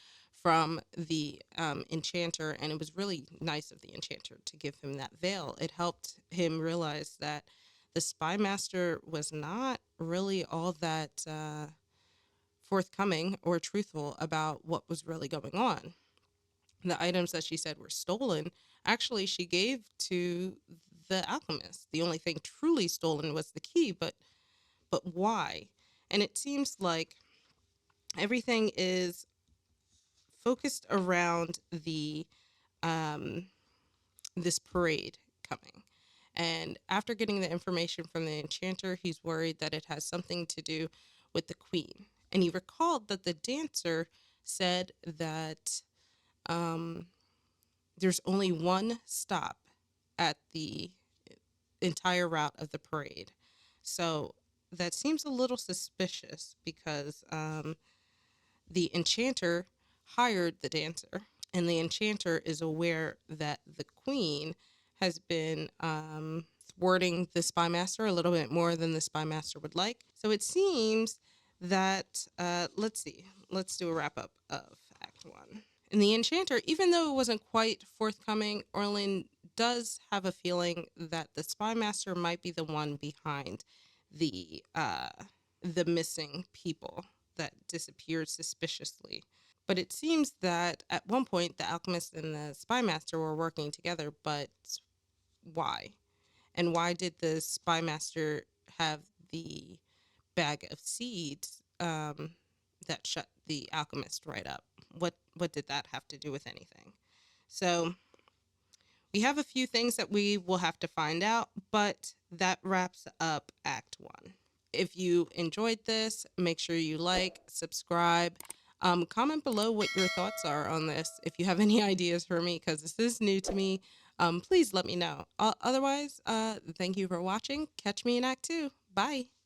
from the enchanter, and it was really nice of the enchanter to give him that veil. It helped him realize that the Spymaster was not really all that forthcoming or truthful about what was really going on. The items that she said were stolen, actually she gave to the alchemist. The only thing truly stolen was the key, but why? And it seems like everything is focused around the um, this parade coming. And after getting the information from the enchanter, he's worried that it has something to do with the queen. And he recalled that the dancer said that um, there's only one stop at the entire route of the parade. So that seems a little suspicious because the enchanter hired the dancer. and the enchanter is aware that the queen has been thwarting the spymaster a little bit more than the spymaster would like. So it seems that let's see, let's do a wrap up of Act One. And the enchanter, even though it wasn't quite forthcoming, Orlin does have a feeling that the spymaster might be the one behind the missing people that disappeared suspiciously. But it seems that at one point the alchemist and the spymaster were working together, but why? And why did the spymaster have the bag of seeds that shut the alchemist right up? What did that have to do with anything? So we have a few things that we will have to find out, but that wraps up Act One. If you enjoyed this, make sure you like, subscribe, comment below what your thoughts are on this. If you have any ideas for me, because this is new to me, please let me know. Otherwise, thank you for watching. Catch me in Act Two. Bye.